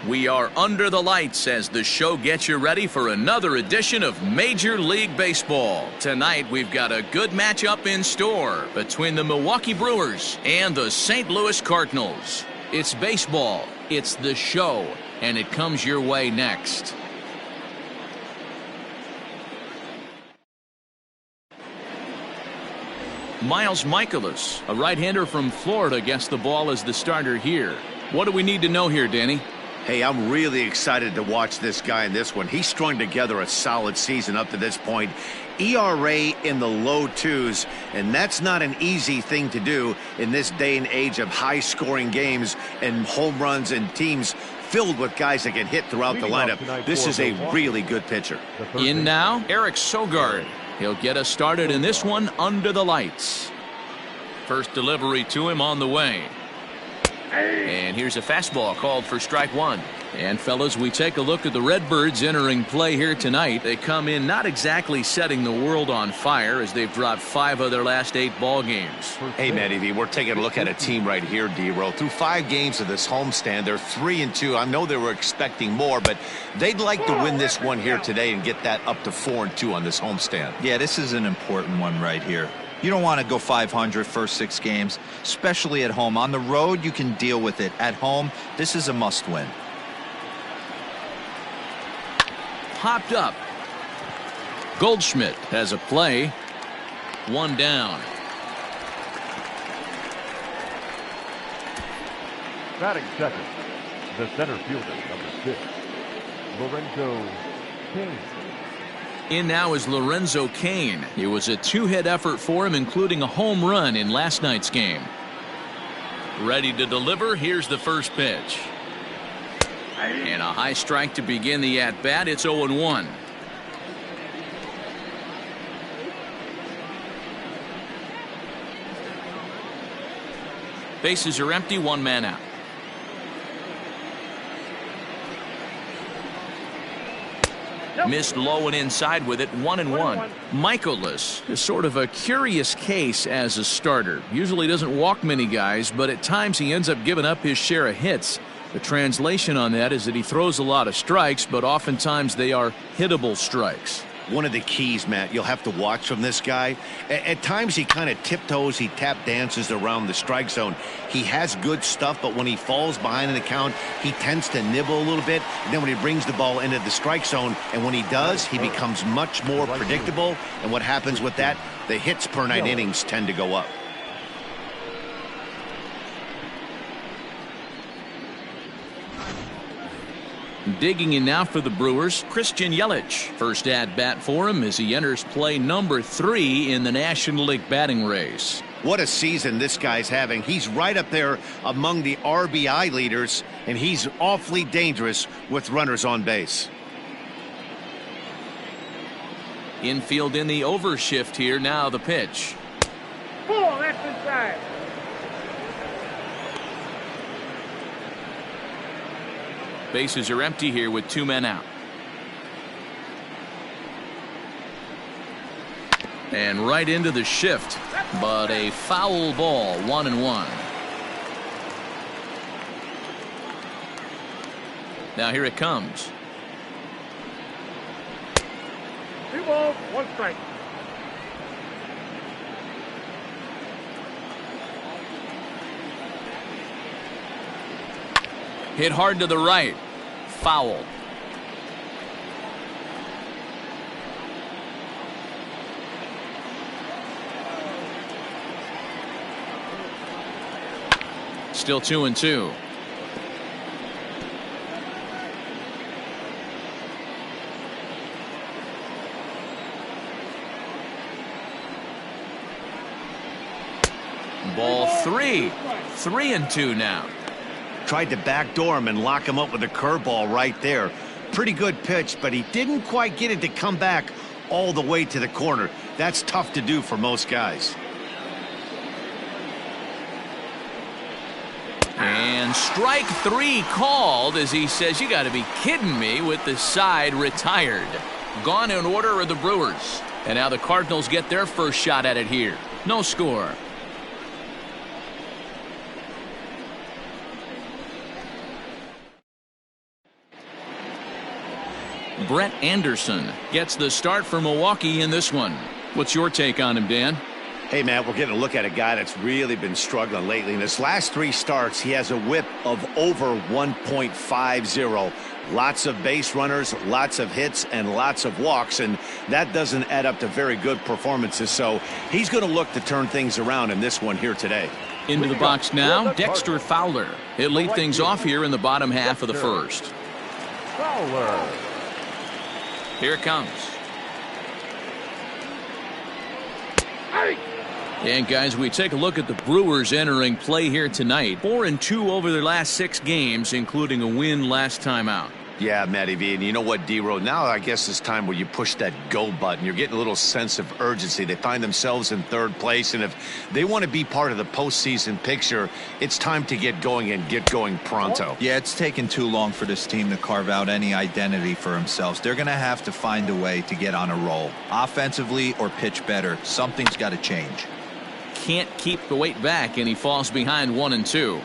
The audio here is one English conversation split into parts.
We are under the lights as the show gets you ready for another edition of Major League Baseball. Tonight we've got a good matchup in store between the Milwaukee Brewers and the St. Louis Cardinals. It's baseball, it's the show, and it comes your way next. Miles Mikolas, a right-hander from Florida, gets the ball as the starter here. What do we need to know here, Danny? Hey, I'm really excited to watch this guy in this one. He's strung together a solid season up to this point. ERA in the low twos, and that's not an easy thing to do in this day and age of high-scoring games and home runs and teams filled with guys that can hit throughout the lineup. This is a really good pitcher. In now, Eric Sogard. He'll get us started in this one under the lights. First delivery to him on the way. And here's a fastball called for strike one. And fellas, we take a look at the Redbirds entering play here tonight. They come in not exactly setting the world on fire as they've dropped 5 of their last 8 ball games. Hey, Matty V, we're taking a look at a team right here, D-Row. Through 5 games of this homestand, they're 3-2. I know they were expecting more, but they'd like to win this one here today and get that up to 4-2 on this homestand. Yeah, this is an important one right here. You don't want to go 500 first 6 games, especially at home. On the road, you can deal with it. At home, this is a must-win. Popped up. Goldschmidt has a play. 1 down. Batting second, the center fielder, number 6, Lorenzo Cain. In now is Lorenzo Cain. It was a 2-hit effort for him, including a home run in last night's game. Ready to deliver. Here's the first pitch. And a high strike to begin the at-bat. It's 0-1. Bases are empty, 1 man out. Missed low and inside with it, 1-1. Mikolas is sort of a curious case as a starter. Usually doesn't walk many guys, but at times he ends up giving up his share of hits. The translation on that is that he throws a lot of strikes, but oftentimes they are hittable strikes. One of the keys, Matt, you'll have to watch from this guy. At times he kind of tiptoes, he tap dances around the strike zone. He has good stuff, but when he falls behind in the count, he tends to nibble a little bit. And then when he brings the ball into the strike zone, and when he does, he becomes much more predictable. And what happens with that? The hits per 9 innings tend to go up. Digging in now for the Brewers, Christian Yelich. First at bat for him as he enters play number 3 in the National League batting race. What a season this guy's having. He's right up there among the RBI leaders, and he's awfully dangerous with runners on base. Infield in the overshift here. Now the pitch. Ball, that's inside. Bases are empty here with 2 men out. And right into the shift, but a foul ball, 1-1. Now here it comes. 2 balls, 1 strike. Hit hard to the right. Foul. Still 2-2. Ball 3. 3-2 now. Tried to backdoor him and lock him up with a curveball right there. Pretty good pitch, but he didn't quite get it to come back all the way to the corner. That's tough to do for most guys. And strike 3 called as he says, "You got to be kidding me," with the side retired. Gone in order are the Brewers. And now the Cardinals get their first shot at it here. No score. Brett Anderson gets the start for Milwaukee in this one. What's your take on him, Dan? Hey, Matt, we're getting a look at a guy that's really been struggling lately. In his last 3 starts, he has a whip of over 1.50. Lots of base runners, lots of hits, and lots of walks, and that doesn't add up to very good performances. So he's going to look to turn things around in this one here today. Into the box now, Dexter Fowler. He'll lead things off here in the bottom half of the first. Fowler. Here it comes. And guys, we take a look at the Brewers entering play here tonight. 4-2 over their last 6 games, including a win last time out. Yeah, Matty V, and you know what, D-Row, now I guess it's time where you push that go button. You're getting a little sense of urgency. They find themselves in 3rd place, and if they want to be part of the postseason picture, it's time to get going and get going pronto. Yeah, it's taken too long for this team to carve out any identity for themselves. They're going to have to find a way to get on a roll. Offensively or pitch better, something's got to change. Can't keep the weight back, and he falls behind 1-2.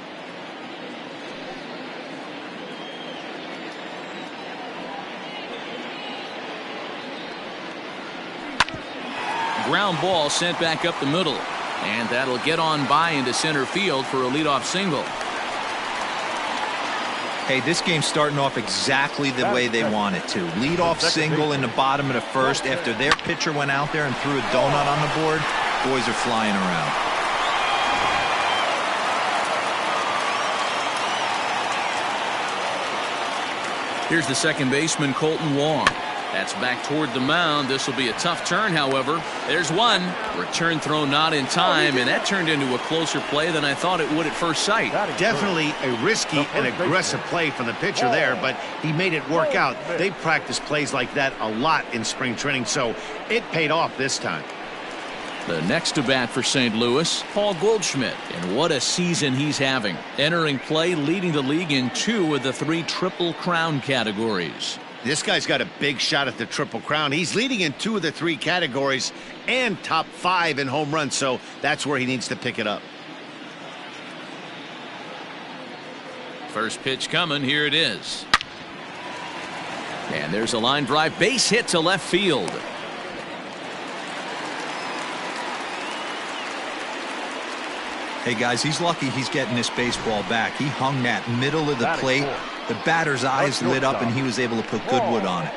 Ground ball sent back up the middle, and that'll get on by into center field for a leadoff single. Hey, this game's starting off exactly the way they want it to. Leadoff single in the bottom of the first after their pitcher went out there and threw a donut on the board. Boys are flying around. Here's the second baseman, Colton Wong. That's back toward the mound. This will be a tough turn, however. There's one. Return throw not in time, and that turned into a closer play than I thought it would at first sight. Definitely a risky and aggressive play from the pitcher there, but he made it work out. They practice plays like that a lot in spring training, so it paid off this time. The next to bat for St. Louis, Paul Goldschmidt, and what a season he's having. Entering play, leading the league in 2 of the 3 Triple Crown categories. This guy's got a big shot at the Triple Crown. He's leading in 2 of the 3 categories and top 5 in home runs, so that's where he needs to pick it up. First pitch coming. Here it is. And there's a line drive, base hit to left field. Hey, guys, he's lucky he's getting this baseball back. He hung that middle of the plate. The batter's eyes lit up, and he was able to put good wood on it.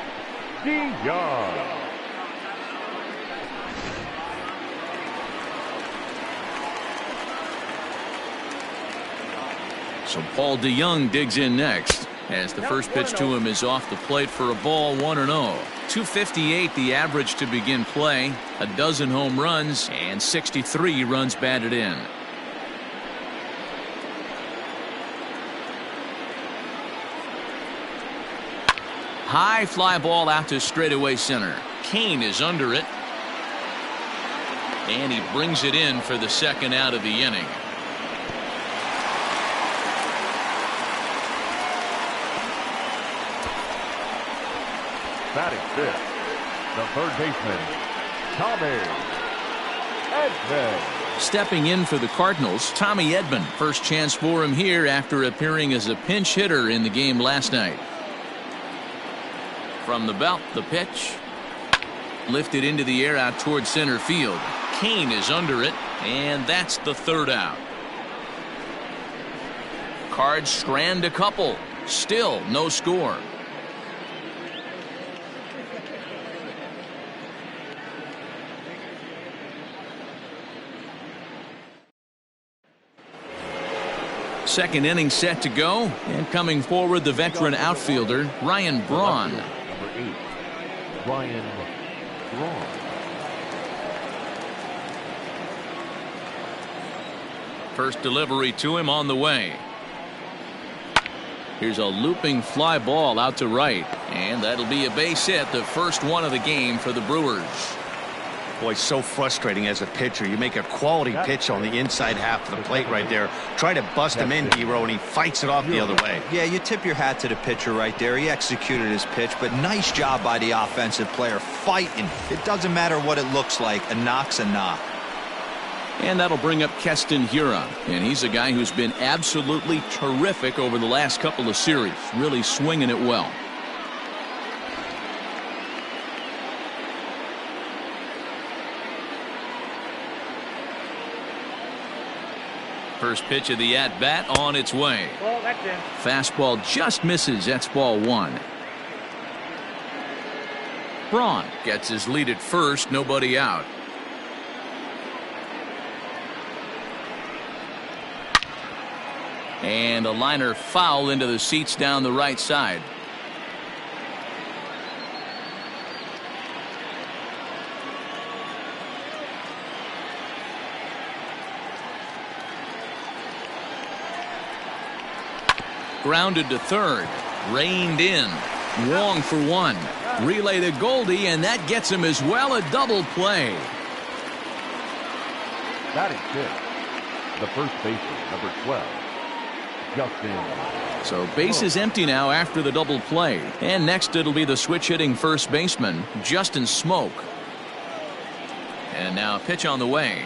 So Paul DeYoung digs in next, as the first pitch to him is off the plate for a ball, 1-0. 258 the average to begin play, a dozen home runs, and 63 runs batted in. High fly ball out to straightaway center. Kane is under it. And he brings it in for the second out of the inning. Batting 5th, the 3rd baseman, Tommy Edman. Stepping in for the Cardinals, Tommy Edman. First chance for him here after appearing as a pinch hitter in the game last night. From the belt, the pitch. Lifted into the air out towards center field. Kane is under it, and that's the 3rd out. Cards strand a couple. Still no score. Second inning set to go, and coming forward the veteran outfielder Ryan Braun. Number 8, Ryan Braun. First delivery to him on the way. Here's a looping fly ball out to right, and that'll be a base hit, the first one of the game for the Brewers. Boy, so frustrating as a pitcher. You make a quality pitch on the inside half of the plate right there. Try to bust him in, D-Row, and he fights it off the other way. Yeah, you tip your hat to the pitcher right there. He executed his pitch, but nice job by the offensive player fighting. It doesn't matter what it looks like. A knock's a knock. And that'll bring up Keston Hiura, and he's a guy who's been absolutely terrific over the last couple of series, really swinging it well. First pitch of the at-bat on its way. Ball, that's in. Fastball just misses. That's ball one. Braun gets his lead at first. Nobody out. And a liner foul into the seats down the right side. Grounded to third. Reined in. Wong for one. Relay to Goldie, and that gets him as well. A double play. Batting fifth, the first baseman, number 12, Justin. So base is empty now after the double play. And next it'll be the switch hitting first baseman, Justin Smoke. And now a pitch on the way.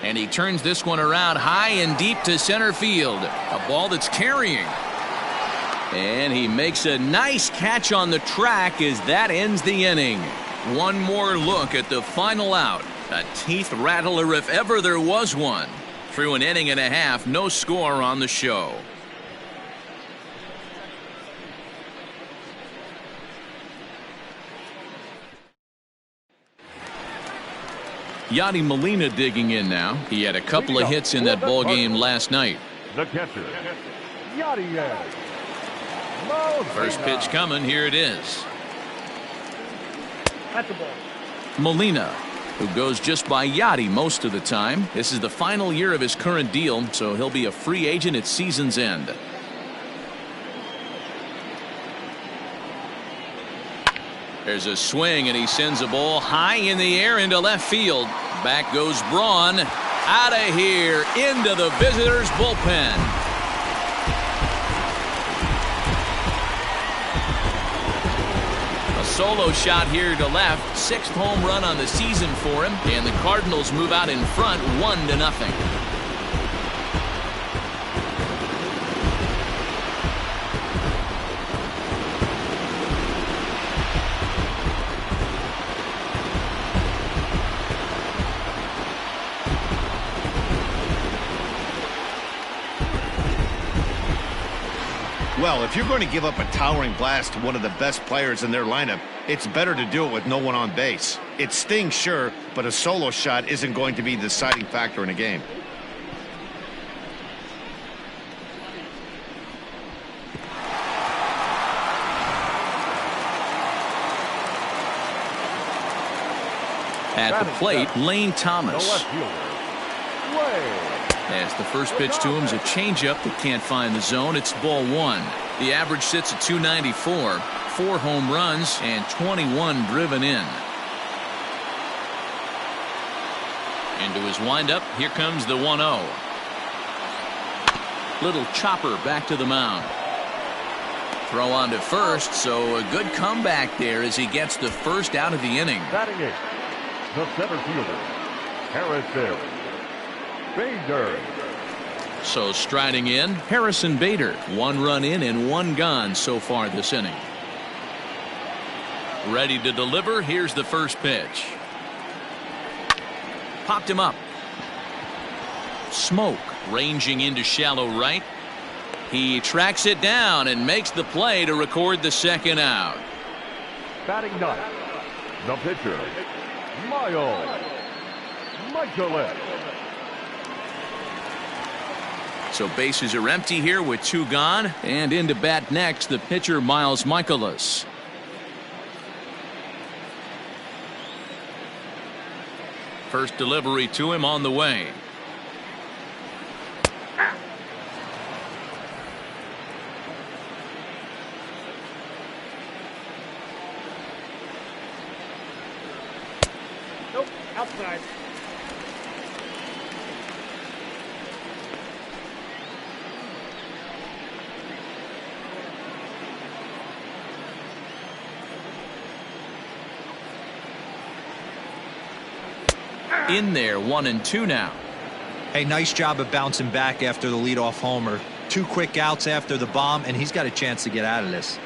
And he turns this one around high and deep to center field. A ball that's carrying. And he makes a nice catch on the track as that ends the inning. One more look at the final out. A teeth rattler if ever there was one. Through an inning and a half, no score on the show. Yadi Molina digging in now. He had a couple of hits in that ball game last night. The catcher, Yadi. First pitch coming. Here it is. That's the ball. Molina, who goes just by Yadi most of the time. This is the final year of his current deal, so he'll be a free agent at season's end. There's a swing, and he sends a ball high in the air into left field. Back goes Braun. Out of here into the visitors' bullpen. A solo shot here to left. Sixth home run on the season for him, and the Cardinals move out in front 1-0. Well, if you're going to give up a towering blast to one of the best players in their lineup, it's better to do it with no one on base. It stings, sure, but a solo shot isn't going to be the deciding factor in a game. At the plate, Lane Thomas. The left fielder, Way. As the first pitch to him is a changeup that can't find the zone. It's ball one. The average sits at 294. 4 home runs and 21 driven in. Into his windup. Here comes the 1-0. Little chopper back to the mound. Throw on to first, so a good comeback there as he gets the first out of the inning. Batting eighth, the center fielder, Harrison Bader. So striding in, Harrison Bader. 1 run in and 1 gone so far this inning. Ready to deliver. Here's the first pitch. Popped him up. Smoke ranging into shallow right. He tracks it down and makes the play to record the second out. Batting ninth, the pitcher, Michael Michaelis. So bases are empty here with 2 gone, and in to bat next the pitcher Miles Michaelis. First delivery to him on the way. Nope, outside. In there, 1-2 now. Hey, nice job of bouncing back after the leadoff homer. 2 quick outs after the bomb, and he's got a chance to get out of this.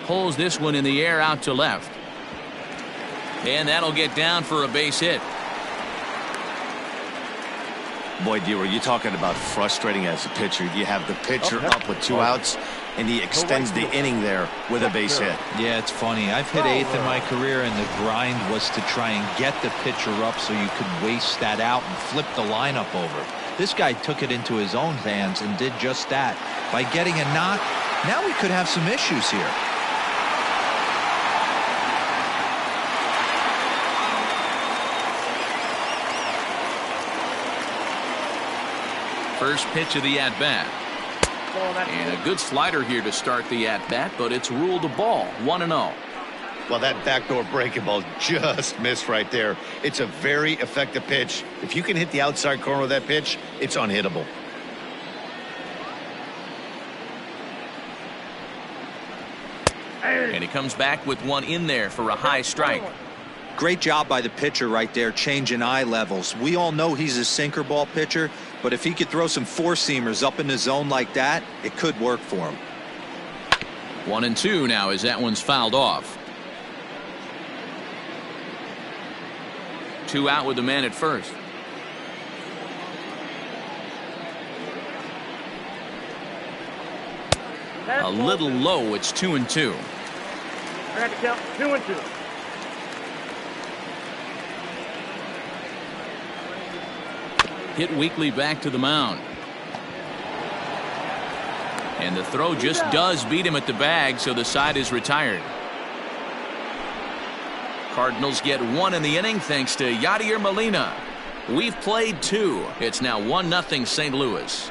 Pulls this one in the air out to left. And that'll get down for a base hit. Boy, D-Roy, you're talking about frustrating as a pitcher. You have the pitcher up with 2 outs, and he extends the inning there with a base hit. Yeah, it's funny. I've hit 8th in my career, and the grind was to try and get the pitcher up so you could waste that out and flip the lineup over. This guy took it into his own hands and did just that. By getting a knock, now we could have some issues here. First pitch of the at-bat. And a good slider here to start the at-bat, but it's ruled a ball, 1-0. Well, that backdoor breaking ball just missed right there. It's a very effective pitch. If you can hit the outside corner of that pitch, it's unhittable. And he comes back with one in there for a high strike. Great job by the pitcher right there, changing eye levels. We all know he's a sinker ball pitcher, but if he could throw some four-seamers up in the zone like that, it could work for him. 1-2 now as that one's fouled off. 2 out with the man at first. A little low. It's 2-2. I got to count 2-2. Hit weakly back to the mound. And the throw just does beat him at the bag, so the side is retired. Cardinals get 1 in the inning thanks to Yadier Molina. We've played 2. It's now 1-0 St. Louis.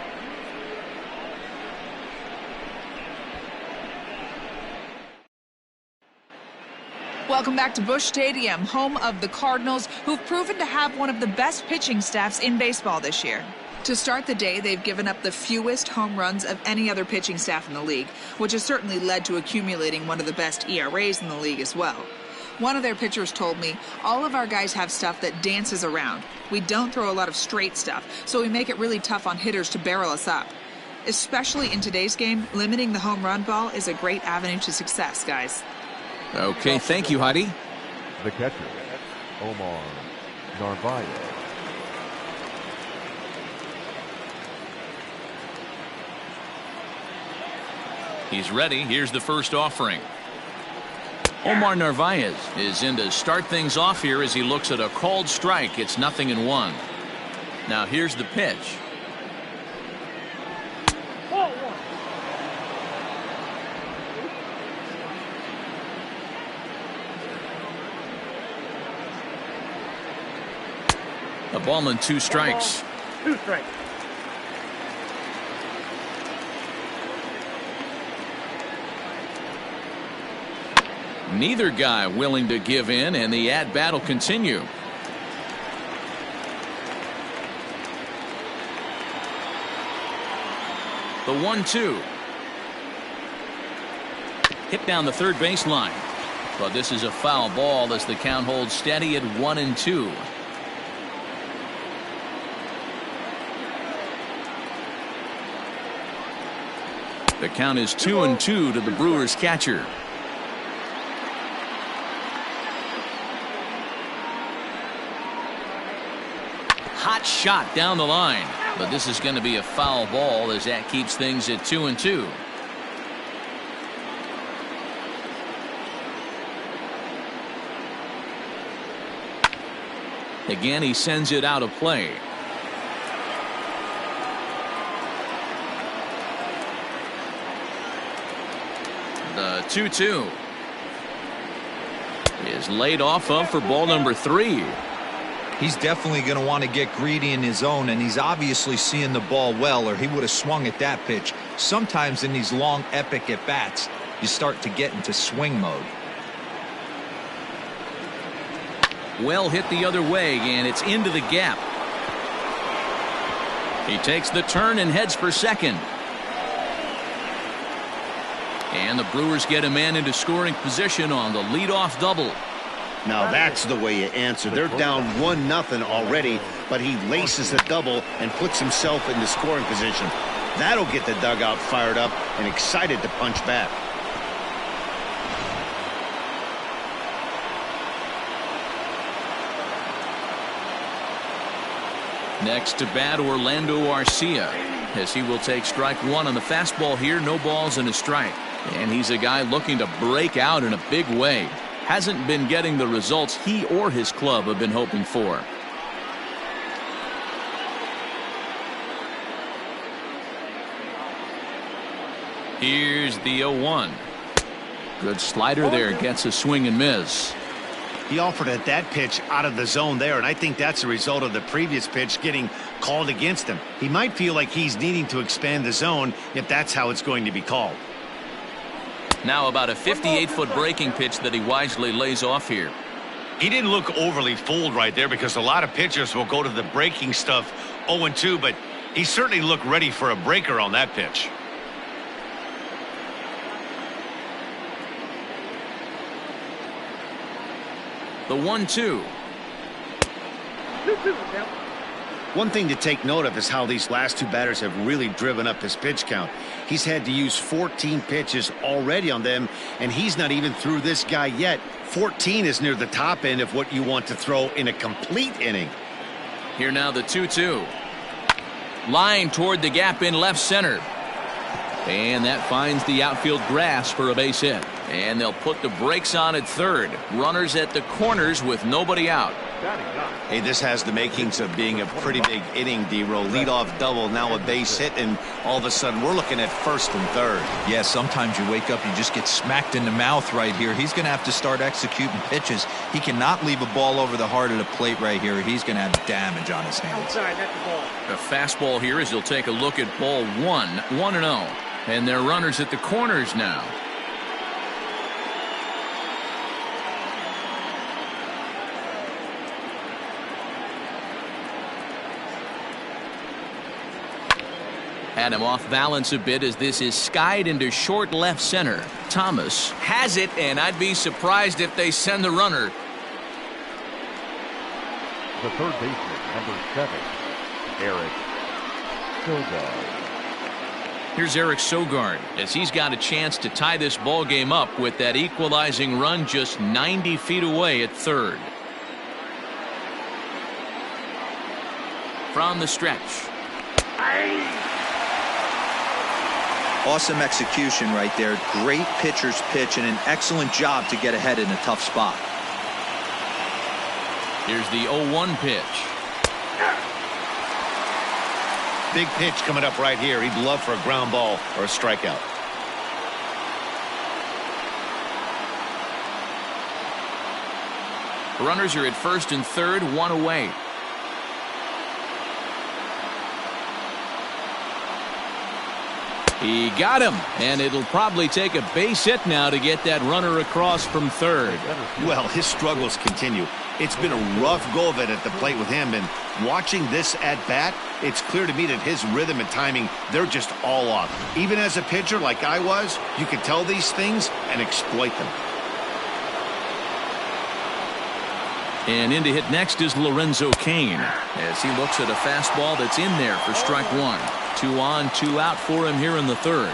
Welcome back to Busch Stadium, home of the Cardinals, who've proven to have one of the best pitching staffs in baseball this year. To start the day, they've given up the fewest home runs of any other pitching staff in the league, which has certainly led to accumulating one of the best ERAs in the league as well. One of their pitchers told me, all of our guys have stuff that dances around. We don't throw a lot of straight stuff, so we make it really tough on hitters to barrel us up. Especially in today's game, limiting the home run ball is a great avenue to success, guys. Okay, thank you, Heidi. The catcher, Omar Narvaez. He's ready. Here's the first offering. Omar Narvaez is in to start things off here as he looks at a called strike. It's 0-1. Now here's the pitch. A ball and 2 strikes. 2 strikes. Neither guy willing to give in, and the at-bat will continue. The 1-2. Hit down the third baseline. But this is a foul ball as the count holds steady at 1-2. The count is 2-2 to the Brewers catcher. Hot shot down the line, but this is going to be a foul ball as that keeps things at 2-2. Again, he sends it out of play. The 2-2 is laid off of for ball number 3. He's definitely going to want to get greedy in his own, and he's obviously seeing the ball well, or he would have swung at that pitch. Sometimes in these long, epic at-bats, you start to get into swing mode. Well hit the other way, and it's into the gap. He takes the turn and heads for second. And the Brewers get a man into scoring position on the leadoff double. Now that's the way you answer. They're down 1-0 already, but he laces the double and puts himself into scoring position. That'll get the dugout fired up and excited to punch back. Next to bat, Orlando Arcia, as he will take strike one on the fastball here. No balls and a strike. And he's a guy looking to break out in a big way. Hasn't been getting the results he or his club have been hoping for. Here's the 0-1. Good slider there, gets a swing and miss. He offered at that pitch out of the zone there, and I think that's a result of the previous pitch getting called against him. He might feel like he's needing to expand the zone if that's how it's going to be called. Now about a 58-foot breaking pitch that he wisely lays off here. He didn't look overly fooled right there, because a lot of pitchers will go to the breaking stuff 0-2, but he certainly looked ready for a breaker on that pitch. The 1-2. One thing to take note of is how these last two batters have really driven up his pitch count. He's had to use 14 pitches already on them, and he's not even through this guy yet. 14 is near the top end of what you want to throw in a complete inning. Here now the 2-2. Line toward the gap in left center. And that finds the outfield grass for a base hit. And they'll put the brakes on at third. Runners at the corners with nobody out. Hey, this has the makings of being a pretty big inning, D-Roll. Leadoff double, now a base hit, and all of a sudden we're looking at first and third. Yeah, sometimes you wake up, you just get smacked in the mouth right here. He's going to have to start executing pitches. He cannot leave a ball over the heart of the plate right here. He's going to have damage on his hands. Outside, that's the ball. A fastball here as he'll take a look at ball 1-0. And they're runners at the corners now. Had him off balance a bit as this is skied into short left center. Thomas has it, and I'd be surprised if they send the runner. The third baseman, number 7, Eric Sogard. Here's Eric Sogard as he's got a chance to tie this ball game up with that equalizing run just 90 feet away at third. From the stretch. Awesome execution right there. Great pitcher's pitch and an excellent job to get ahead in a tough spot. Here's the 0-1 pitch. Big pitch coming up right here. He'd love for a ground ball or a strikeout. Runners are at first and third, one away. He got him, and it'll probably take a base hit now to get that runner across from third. Well, his struggles continue. It's been a rough go of it at the plate with him, and watching this at bat, it's clear to me that his rhythm and timing, they're just all off. Even as a pitcher like I was, you could tell these things and exploit them. And in to hit next is Lorenzo Cain as he looks at a fastball that's in there for strike one. 2 on, 2 out for him here in the third.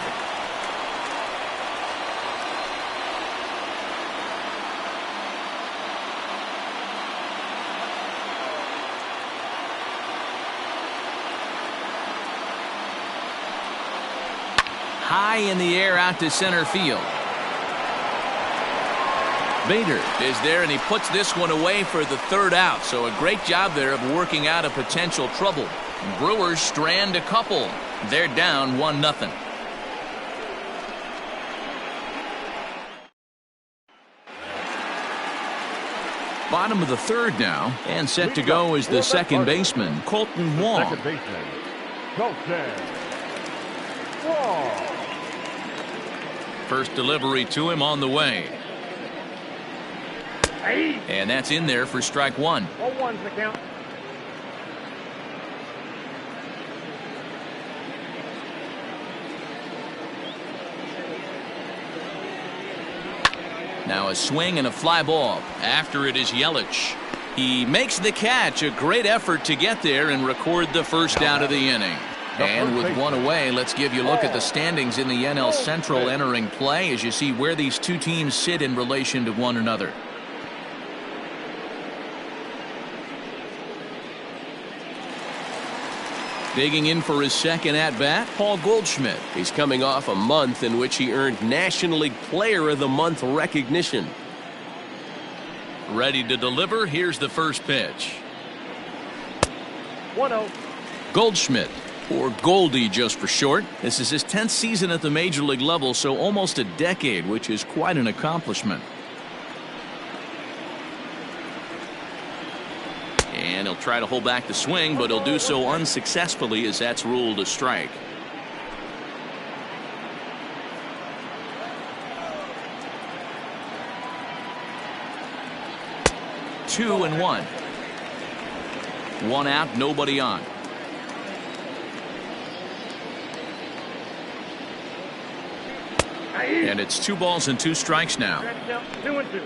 High in the air out to center field. Bader is there, and he puts this one away for the third out. So a great job there of working out a potential trouble. Brewers strand a couple. They're down 1-0. Bottom of the third now, and set to go is the second baseman, Colton Wong. Second baseman, Colton Wong. First delivery to him on the way. And that's in there for strike one. 0-1's the count. Now a swing and a fly ball. After it is Yelich. He makes the catch. A great effort to get there and record the first out of the inning. And with one away, let's give you a look at the standings in the NL Central entering play as you see where these two teams sit in relation to one another. Digging in for his second at-bat, Paul Goldschmidt. He's coming off a month in which he earned National League Player of the Month recognition. Ready to deliver. Here's the first pitch. 1-0. Goldschmidt, or Goldie just for short. This is his 10th season at the major league level, so almost a decade, which is quite an accomplishment. And he'll try to hold back the swing, but he'll do so unsuccessfully as that's ruled a strike. Two and one. One out, nobody on. And it's 2 balls and 2 strikes now. 2-2.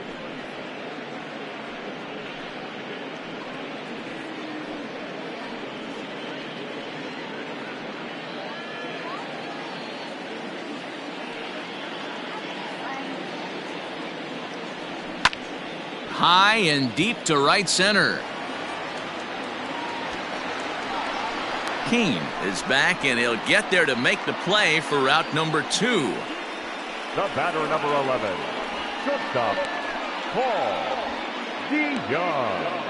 High and deep to right center. Kane is back, and he'll get there to make the play for route number 2. The batter, number 11, shortstop, Paul DeYoung.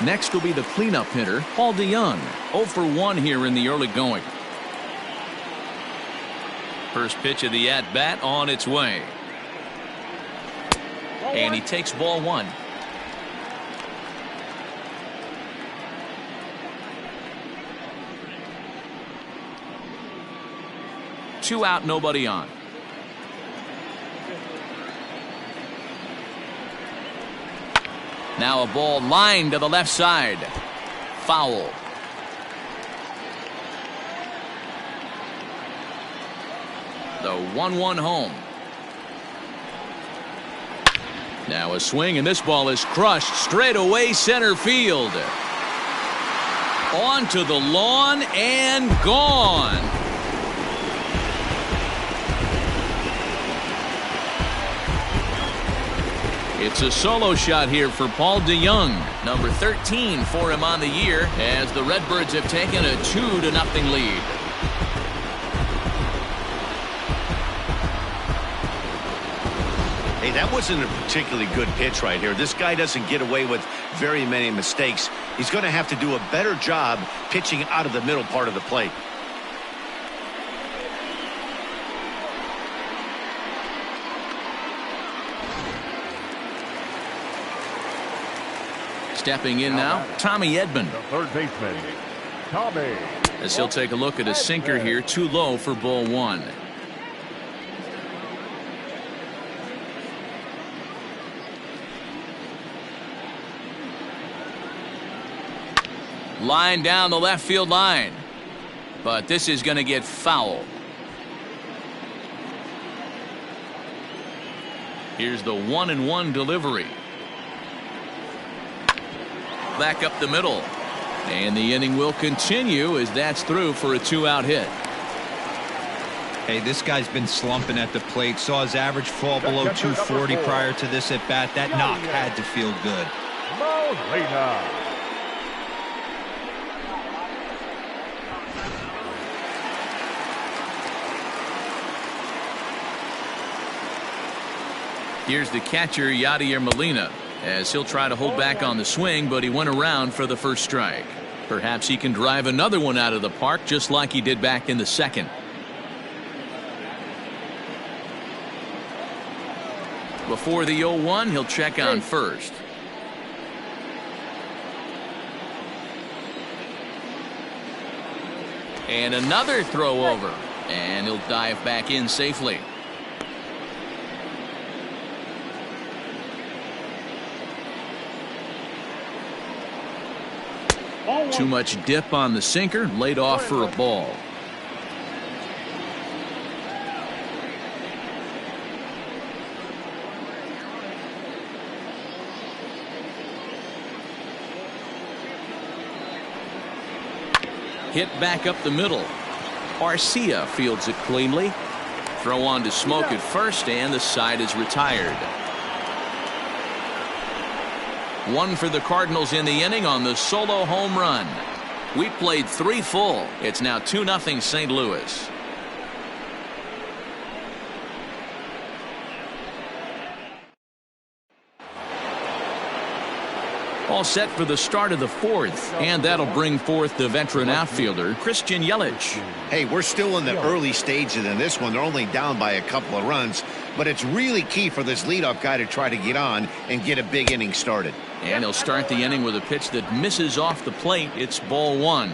Next will be the cleanup hitter, Paul DeYoung. 0 for 1 here in the early going. First pitch of the at-bat on its way. And he takes ball 1. Two out, nobody on. Now a ball lined to the left side. Foul. The 1-1 home. Now a swing, and this ball is crushed straight away center field. Onto the lawn and gone. It's a solo shot here for Paul DeYoung. Number 13 for him on the year, as the Redbirds have taken a 2-0 lead. Hey, that wasn't a particularly good pitch right here. This guy doesn't get away with very many mistakes. He's going to have to do a better job pitching out of the middle part of the plate. Stepping in now, Tommy Edman. The third baseman, Tommy. As he'll take a look at his sinker here, too low for ball 1. Line down the left field line, but this is going to get foul. Here's the 1-1 delivery. Back up the middle, and the inning will continue as that's through for a 2-out hit. Hey, this guy's been slumping at the plate. Saw his average fall below 240 prior to this at bat. That knock had to feel good. Molina. Here's the catcher, Yadier Molina, as he'll try to hold back on the swing, but he went around for the first strike. Perhaps he can drive another one out of the park just like he did back in the second. Before the 0-1, he'll check on first. And another throw over, and he'll dive back in safely. Too much dip on the sinker, laid off for a ball. Hit back up the middle. Arcia fields it cleanly. Throw on to Smoke at first, and the side is retired. One for the Cardinals in the inning on the solo home run. We played 3 full. It's now 2-0 St. Louis. All set for the start of the 4th, and that'll bring forth the veteran outfielder, Christian Yelich. Hey, we're still in the early stages in this one. They're only down by a couple of runs, but it's really key for this leadoff guy to try to get on and get a big inning started. And he'll start the inning with a pitch that misses off the plate. It's ball 1.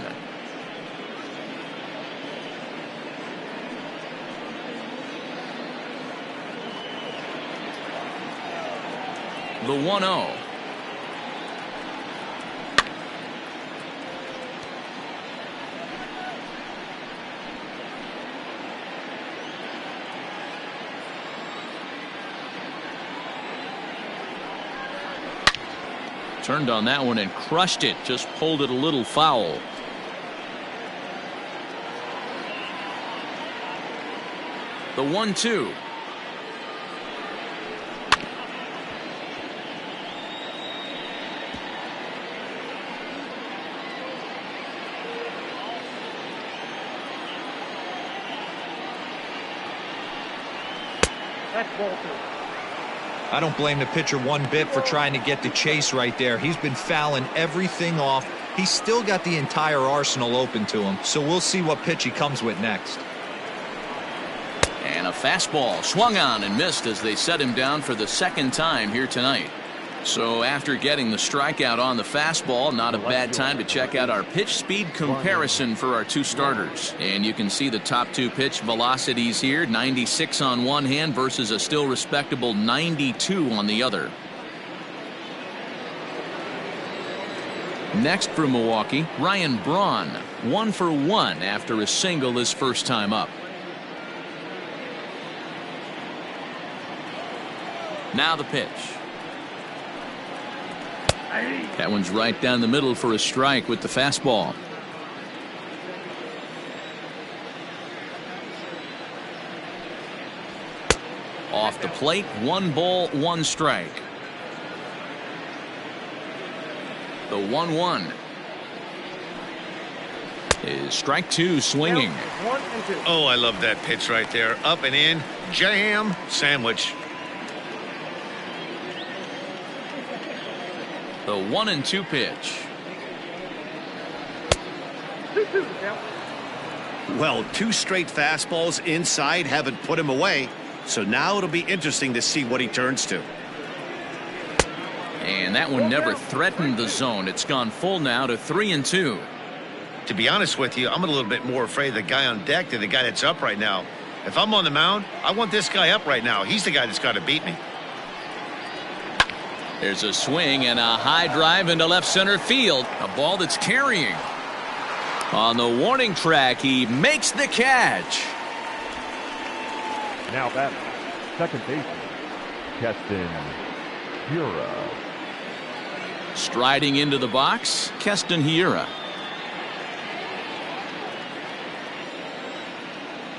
The 1-0. Turned on that one and crushed it. Just pulled it a little foul. The 1-2. That's ball 2. I don't blame the pitcher one bit for trying to get the chase right there. He's been fouling everything off. He's still got the entire arsenal open to him, so we'll see what pitch he comes with next. And a fastball swung on and missed as they set him down for the 2nd time here tonight. So after getting the strikeout on the fastball, not a bad time to check out our pitch speed comparison for our 2 starters. And you can see the top 2 pitch velocities here, 96 on one hand versus a still respectable 92 on the other. Next for Milwaukee, Ryan Braun, 1 for 1 after a single his first time up. Now the pitch. That one's right down the middle for a strike with the fastball. Off the plate, 1 ball, 1 strike. The 1-1 is strike 2 swinging. 1 and 2. Oh, I love that pitch right there. Up and in, jam, sandwich. The 1-2 pitch. 2-2 the count. Well, 2 straight fastballs inside haven't put him away. So now it'll be interesting to see what he turns to. And that one never threatened the zone. It's gone full now to 3-2. To be honest with you, I'm a little bit more afraid of the guy on deck than the guy that's up right now. If I'm on the mound, I want this guy up right now. He's the guy that's got to beat me. There's a swing and a high drive into left center field. A ball that's carrying. On the warning track, he makes the catch. Now batting, second baseman, Keston Hiura. Striding into the box, Keston Hiura.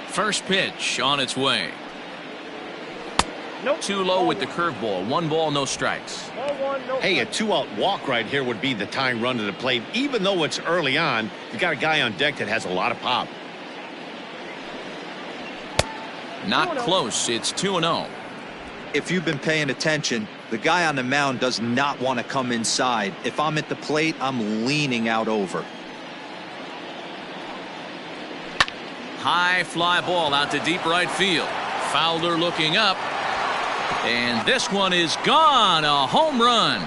First pitch on its way. Nope. Too low with the curveball. 1 ball, no strikes. Ball 1, no Hey, a strikes. 2-out walk right here would be the tying run to the plate. Even though it's early on, you got a guy on deck that has a lot of pop. Not close. It's 2-0. If you've been paying attention, the guy on the mound does not want to come inside. If I'm at the plate, I'm leaning out over. High fly ball out to deep right field. Fowler looking up. And this one is gone. A home run.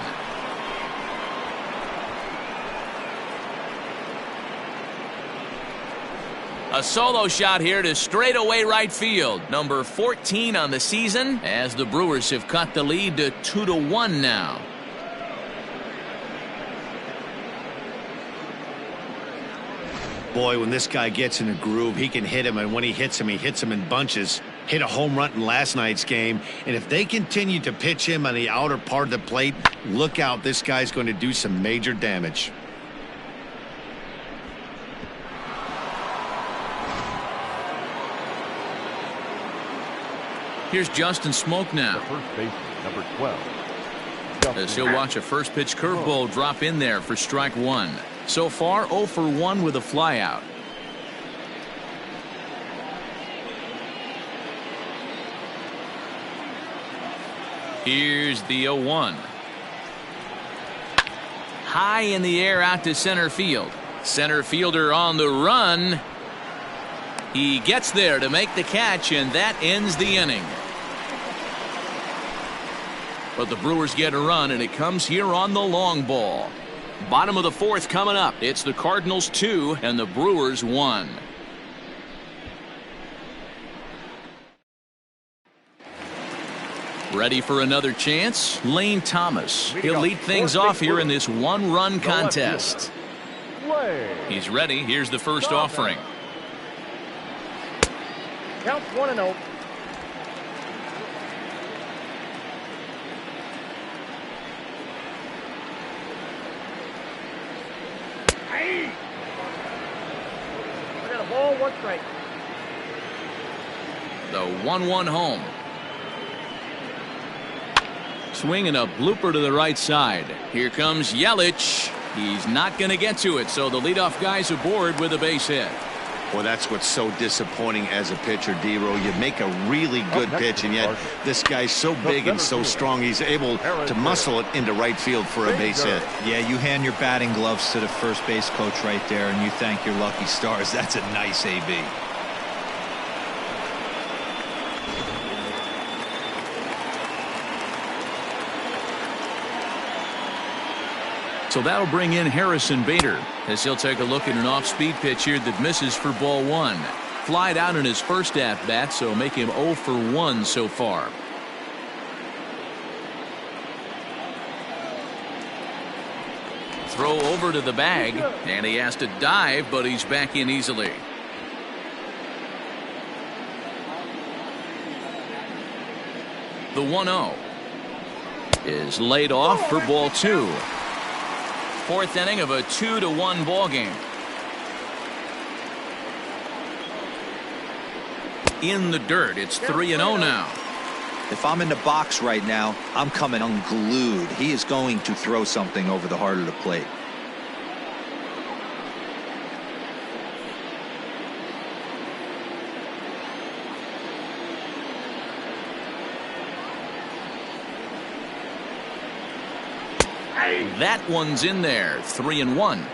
A solo shot here to straightaway right field. Number 14 on the season as the Brewers have cut the lead to 2-1 now. Boy, when this guy gets in a groove, he can hit him, and when he hits him in bunches. Hit a home run in last night's game, and if they continue to pitch him on the outer part of the plate, look out, this guy's going to do some major damage. Here's Justin Smoke now. The first baseman, number 12. As he'll watch a first pitch curveball drop in there for strike 1. So far 0 for 1 with a flyout. Here's the 0-1. High in the air out to center field. Center fielder on the run. He gets there to make the catch, and that ends the inning. But the Brewers get a run, and it comes here on the long ball. Bottom of the fourth coming up. It's the Cardinals 2 and the Brewers 1. Ready for another chance? Lane Thomas. He'll lead things off here in this one-run contest. He's ready. Here's the first offering. Counts 1-0. I got a ball, 1 strike. The 1-1 home. Swing and a blooper to the right side. Here comes Yelich. He's not going to get to it, so the leadoff guy's aboard with a base hit. Well, that's what's so disappointing as a pitcher, D-Row. You make a really good pitch, and yet this guy's so big and so strong, he's able to muscle it into right field for a base hit. Yeah, you hand your batting gloves to the first base coach right there, and you thank your lucky stars. That's a nice AB. So that'll bring in Harrison Bader as he'll take a look at an off-speed pitch here that misses for ball 1. Flied out in his first at-bat, so make him 0 for 1 so far. Throw over to the bag, and he has to dive, but he's back in easily. The 1-0 is laid off for ball 2. Fourth inning of a 2-1 ball game. In the dirt. It's 3-0 now. If I'm in the box right now, I'm coming unglued. He is going to throw something over the heart of the plate. That one's in there. 3-1.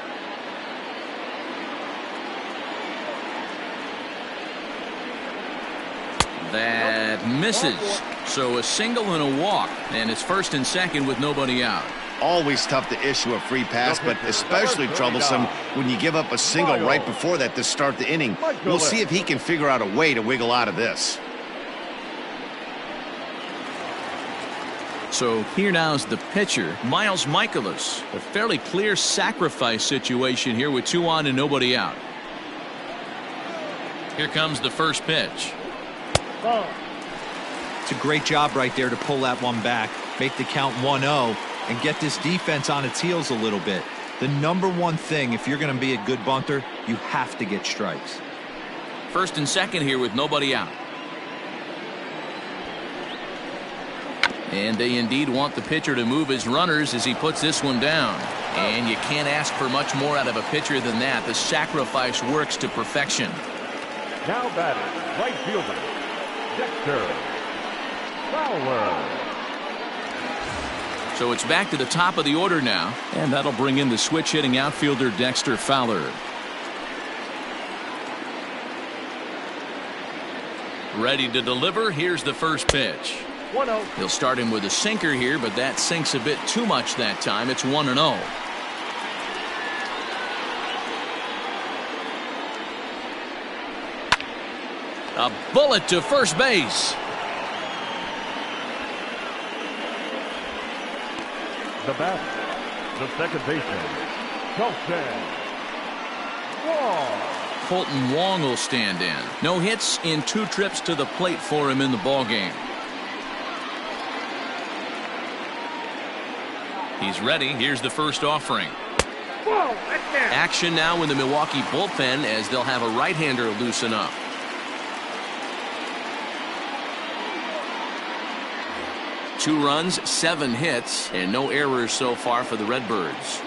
That misses. So a single and a walk, and it's first and second with nobody out. Always tough to issue a free pass, but especially troublesome when you give up a single right before that to start the inning. We'll see if he can figure out a way to wiggle out of this. So here now is the pitcher, Miles Michaelis. A fairly clear sacrifice situation here with 2 on and nobody out. Here comes the first pitch. It's a great job right there to pull that one back, make the count 1-0, and get this defense on its heels a little bit. The number one thing, if you're going to be a good bunter, you have to get strikes. First and second here with nobody out. And they indeed want the pitcher to move his runners as he puts this one down. And you can't ask for much more out of a pitcher than that. The sacrifice works to perfection. Now batting, right fielder, Dexter Fowler. So it's back to the top of the order now. And that'll bring in the switch hitting outfielder Dexter Fowler. Ready to deliver. Here's the first pitch. 1-0. He'll start him with a sinker here, but that sinks a bit too much that time. It's 1-0. A bullet to first base. The bat, the second baseman, Colton Wong. Colton Wong will stand in. No hits in 2 trips to the plate for him in the ballgame. He's ready. Here's the first offering. Whoa, that's down. Action now in the Milwaukee bullpen as they'll have a right-hander loosen up. Two runs, 7 hits, and no errors so far for the Redbirds.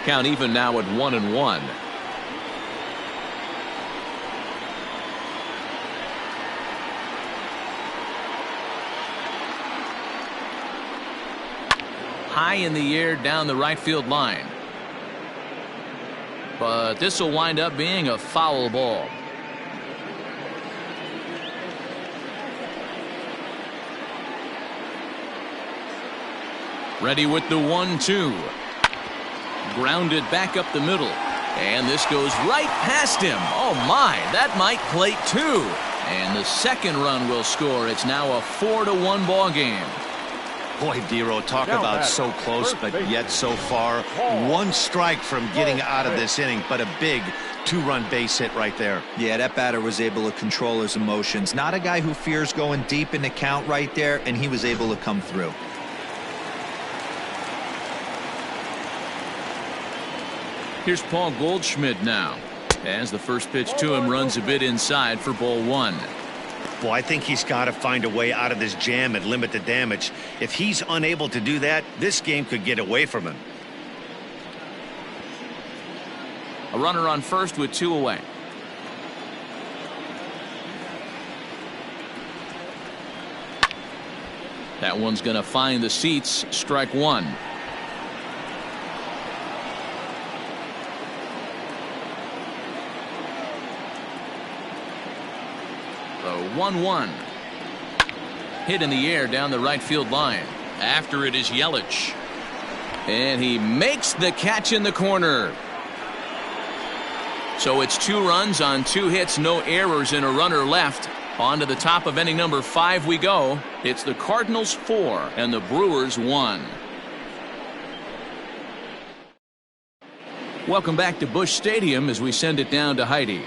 Count even now at 1-1. High in the air down the right field line. But this will wind up being a foul ball. Ready with the 1-2. Grounded back up the middle. And this goes right past him. Oh my, that might plate 2. And the second run will score. It's now a 4-1 ball game. Boy, Dero, talk about so close, but yet so far. One strike from getting out of this inning, but a big 2-run base hit right there. Yeah, that batter was able to control his emotions. Not a guy who fears going deep in the count right there, and he was able to come through. Here's Paul Goldschmidt now, as the first pitch to him runs a bit inside for ball 1. Well, I think he's got to find a way out of this jam and limit the damage. If he's unable to do that, this game could get away from him. A runner on first with 2 away. That one's going to find the seats. Strike 1. The 1-1. Hit in the air down the right field line. After it is Yelich. And he makes the catch in the corner. So it's 2 runs on 2 hits, no errors, and a runner left. On to the top of inning number 5 we go. It's the Cardinals 4 and the Brewers 1. Welcome back to Busch Stadium as we send it down to Heidi.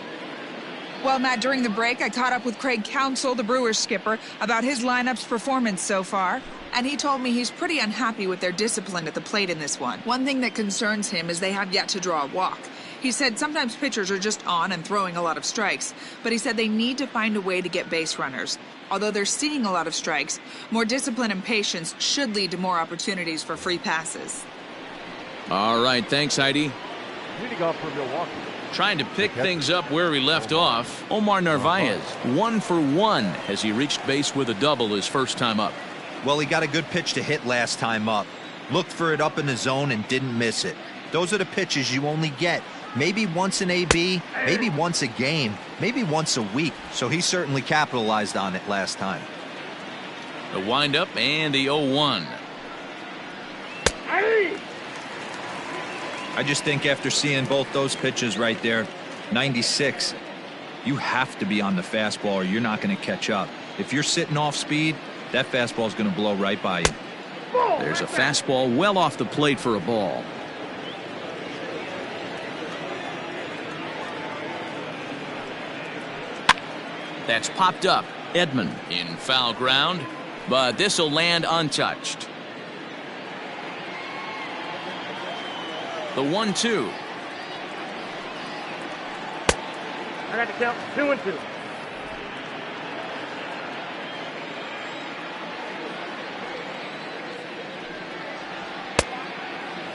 Well, Matt, during the break, I caught up with Craig Counsell, the Brewers skipper, about his lineup's performance so far. And he told me he's pretty unhappy with their discipline at the plate in this one. One thing that concerns him is they have yet to draw a walk. He said sometimes pitchers are just on and throwing a lot of strikes, but he said they need to find a way to get base runners. Although they're seeing a lot of strikes, more discipline and patience should lead to more opportunities for free passes. All right, thanks, Heidi. Leading off for Milwaukee. Trying to pick things up where we left off, Omar Narvaez, 1 for 1 as he reached base with a double his first time up. Well, he got a good pitch to hit last time up. Looked for it up in the zone and didn't miss it. Those are the pitches you only get maybe once an AB, maybe once a game, maybe once a week. So he certainly capitalized on it last time. The windup and the 0-1. I just think after seeing both those pitches right there, 96, you have to be on the fastball or you're not going to catch up. If you're sitting off speed, that fastball is going to blow right by you. There's a fastball well off the plate for a ball. That's popped up. Edman in foul ground, but this will land untouched. The 1-2. I got to count 2-2.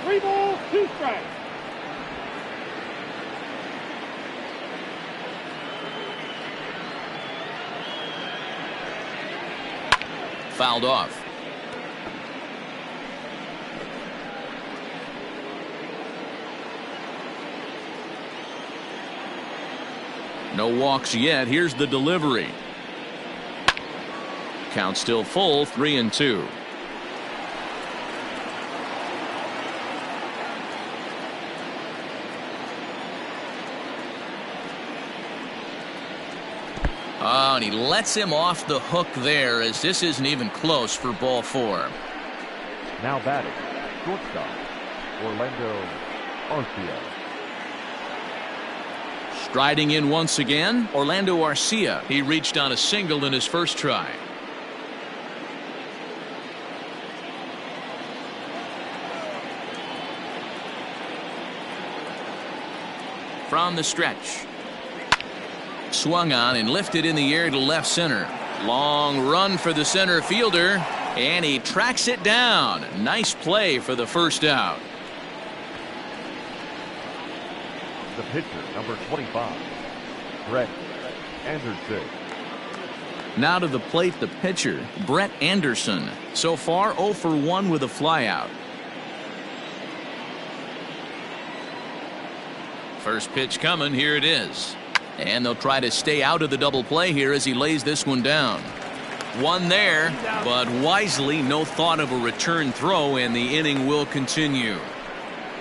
Three balls, 2 strikes. Fouled off. No walks yet. Here's the delivery. Count still full, 3-2. Oh, and he lets him off the hook there as this isn't even close for ball 4. Now batting, shortstop, Orlando Arcia. Striding in once again, Orlando Arcia. He reached on a single in his first try. From the stretch. Swung on and lifted in the air to left center. Long run for the center fielder, and he tracks it down. Nice play for the first out. The pitcher, number 25, Brett Anderson. Now to the plate, the pitcher, Brett Anderson. So far, 0 for 1 with a flyout. First pitch coming, here it is. And they'll try to stay out of the double play here as he lays this one down. One there, but wisely, no thought of a return throw, and the inning will continue.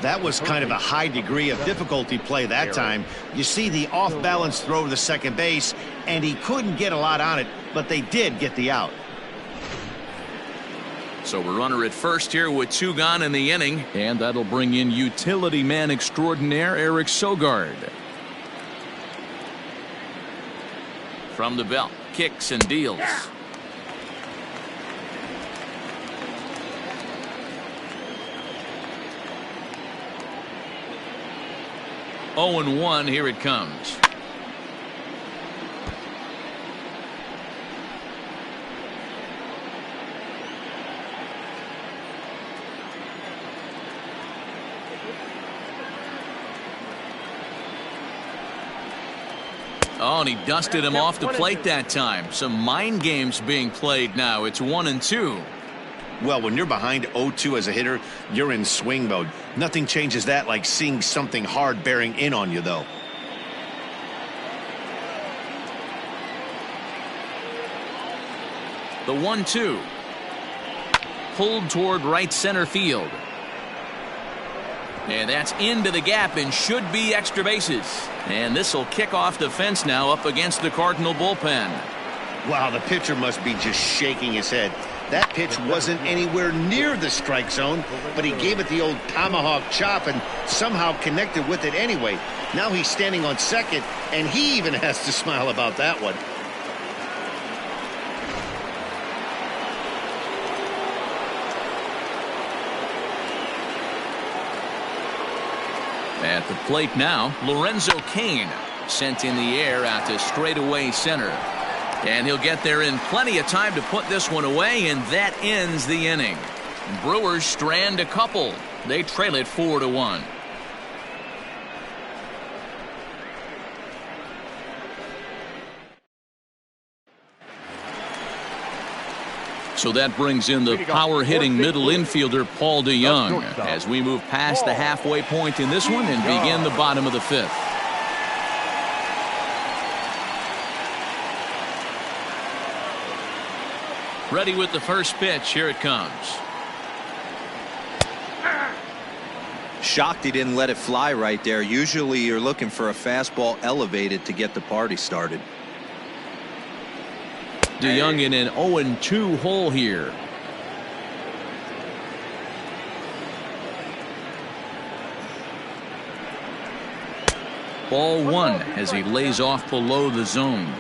That was kind of a high degree of difficulty play that time. You see the off-balance throw to the second base, and he couldn't get a lot on it, but they did get the out. So we're runner at first here with 2 gone in the inning, and that'll bring in utility man extraordinaire Eric Sogard. From the belt, kicks and deals. Oh and 1, here it comes. Oh, and he dusted him off the plate that time. Some mind games being played now. It's 1 and 2. Well, when you're behind 0-2 as a hitter, you're in swing mode. Nothing changes that like seeing something hard bearing in on you, though. The 1-2. Pulled toward right center field. And that's into the gap and should be extra bases. And this will kick off the fence now up against the Cardinal bullpen. Wow, the pitcher must be just shaking his head. That pitch wasn't anywhere near the strike zone, but he gave it the old tomahawk chop and somehow connected with it anyway. Now he's standing on second, and he even has to smile about that one. At the plate now, Lorenzo Cain sent in the air out to straightaway center. And he'll get there in plenty of time to put this one away, and that ends the inning. Brewers strand a couple. They trail it 4-1. So that brings in the power-hitting middle infielder Paul DeYoung as we move past the halfway point in this one and begin the bottom of the 5th. Ready with the first pitch. Here it comes. Shocked he didn't let it fly right there. Usually you're looking for a fastball elevated to get the party started. DeYoung in an 0-2 hole here. Ball 1 as he lays off below the zone.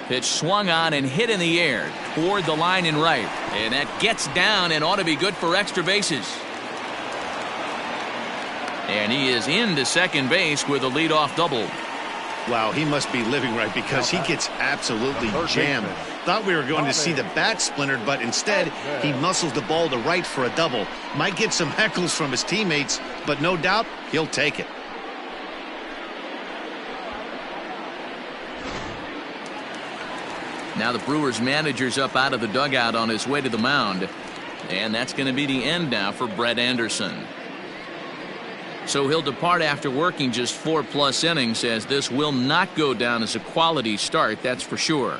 Pitch swung on and hit in the air toward the line and right. And that gets down and ought to be good for extra bases. And he is into second base with a leadoff double. Wow, he must be living right because he gets absolutely jammed. Thought we were going to see the bat splintered, but instead he muscles the ball to right for a double. Might get some heckles from his teammates, but no doubt he'll take it. Now the Brewers manager's up out of the dugout on his way to the mound. And that's going to be the end now for Brett Anderson. So he'll depart after working just 4+ innings, as this will not go down as a quality start, that's for sure.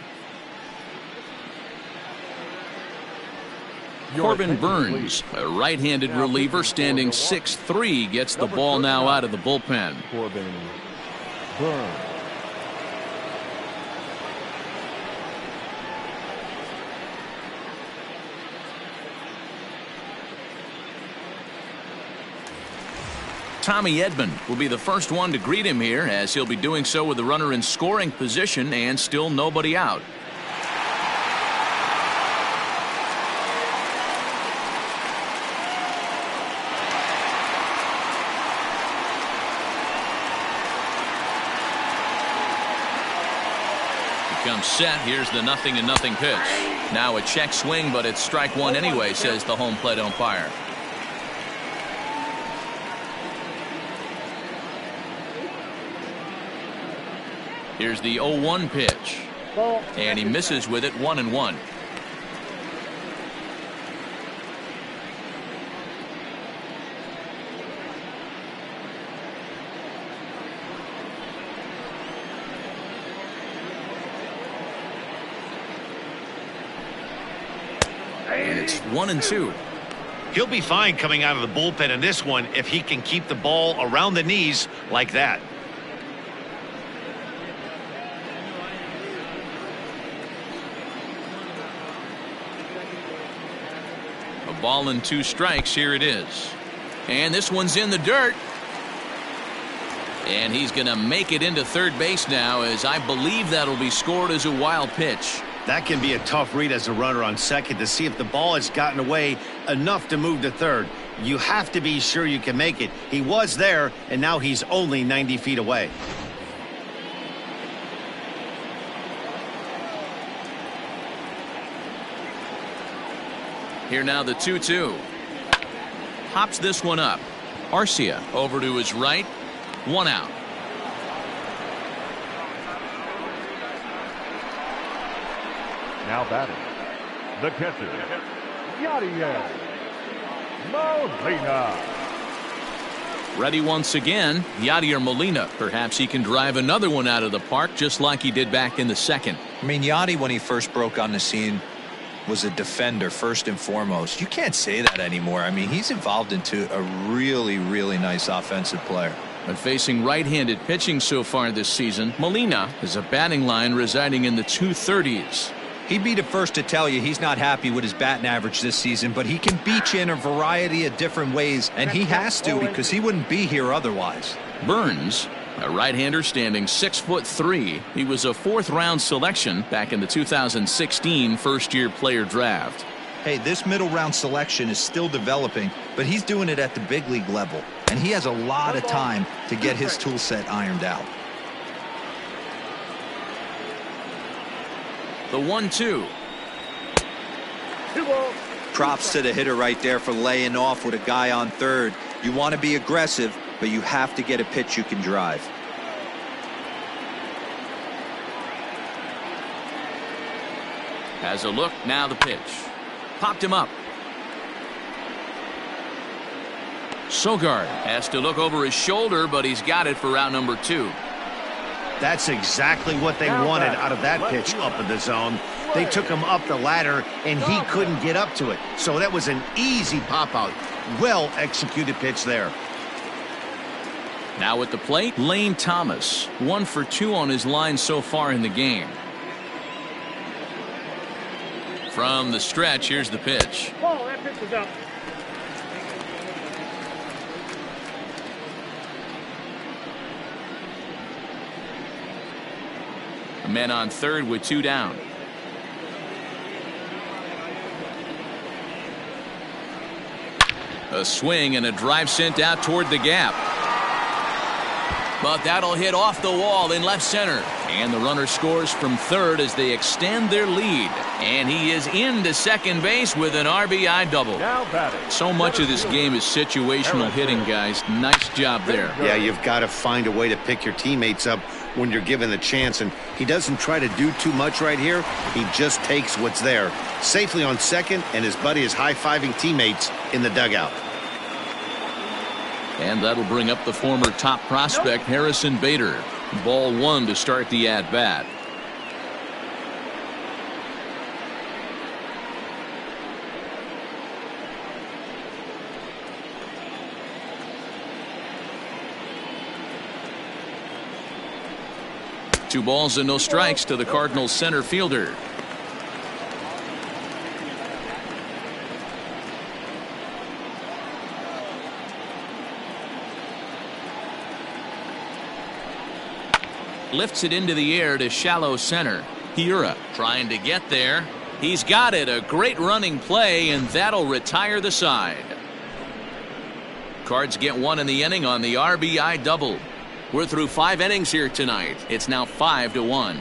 Corbin Burns, a right-handed reliever standing 6'3", gets the ball now out of the bullpen. Corbin Burns. Tommy Edman will be the first one to greet him here, as he'll be doing so with the runner in scoring position and still nobody out. comes set. Here's the 0-0 pitch. Now a check swing, but it's strike one anyway, says the home plate umpire. Here's the 0-1 pitch. And he misses with it, 1-1. And it's 1-2. He'll be fine coming out of the bullpen in this one if he can keep the ball around the knees like that. A ball and 2 strikes. Here it is. And this one's in the dirt. And he's going to make it into third base now, as I believe that'll be scored as a wild pitch. That can be a tough read as a runner on second to see if the ball has gotten away enough to move to third. You have to be sure you can make it. He was there, and now he's only 90 feet away. Here now the 2-2. Pops this one up. Arcia over to his right. 1 out. Now batting, the catcher, Yadier Molina. Ready once again, Yadier Molina. Perhaps he can drive another one out of the park just like he did back in the second. I mean, Yadi, when he first broke on the scene, was a defender first and foremost. You can't say that anymore. I mean, he's evolved into a really, really nice offensive player. But facing right-handed pitching so far this season, Molina has a batting line residing in the 230s. He'd be the first to tell you he's not happy with his batting average this season, but he can beat you in a variety of different ways, and he has to because he wouldn't be here otherwise. Burns, a right-hander standing 6'3". He was a 4th-round selection back in the 2016 first-year player draft. Hey, this middle-round selection is still developing, but he's doing it at the big league level, and he has a lot of time to get his tool set ironed out. The 1-2. Props to the hitter right there for laying off with a guy on third. You want to be aggressive, but you have to get a pitch you can drive. Has a look, now the pitch. Popped him up. Sogard has to look over his shoulder, but he's got it for out number 2. That's exactly what they wanted out of that pitch up in the zone. They took him up the ladder, and he couldn't get up to it. So that was an easy pop-out. Well-executed pitch there. Now at the plate, Lane Thomas. 1 for 2 on his line so far in the game. From the stretch, here's the pitch. Oh, that pitch is up. Men on third with 2 down. A swing and a drive sent out toward the gap. But that'll hit off the wall in left center. And the runner scores from third as they extend their lead. And he is into second base with an RBI double. So much of this game is situational hitting, guys. Nice job there. Yeah, you've got to find a way to pick your teammates up when you're given the chance, and he doesn't try to do too much right here. He just takes what's there. Safely on second, and his buddy is high-fiving teammates in the dugout. And that'll bring up the former top prospect, Harrison Bader. Ball 1 to start the at-bat. Two balls and no strikes to the Cardinals center fielder. Lifts it into the air to shallow center. Hiura trying to get there. He's got it. A great running play, and that'll retire the side. Cards get 1 in the inning on the RBI double. We're through 5 innings here tonight. It's now 5-1.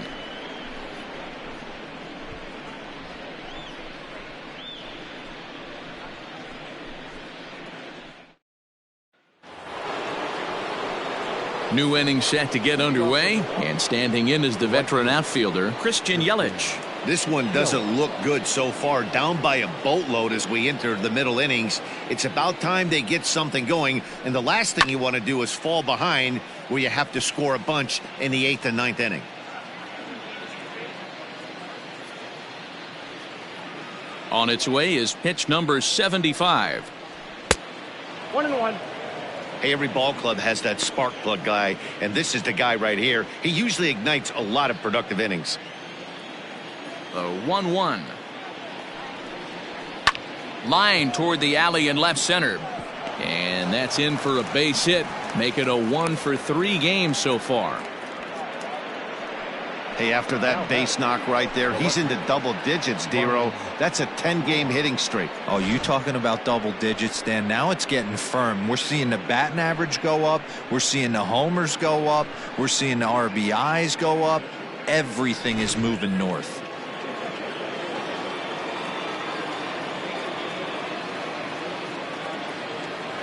New inning set to get underway, and standing in is the veteran outfielder, Christian Yelich. This one doesn't look good so far. Down by a boatload as we enter the middle innings. It's about time they get something going, and the last thing you want to do is fall behind where you have to score a bunch in the 8th and 9th inning. On its way is pitch number 75. 1-1. Hey, every ball club has that spark plug guy, and this is the guy right here. He usually ignites a lot of productive innings. The 1-1. Line toward the alley in left center. And that's in for a base hit. Make it a 1-for-3 game so far. Hey, after that base knock right there, he's into double digits, Dero. That's a 10-game hitting streak. Oh, you talking about double digits, Dan? Now it's getting firm. We're seeing the batting average go up. We're seeing the homers go up. We're seeing the RBIs go up. Everything is moving north.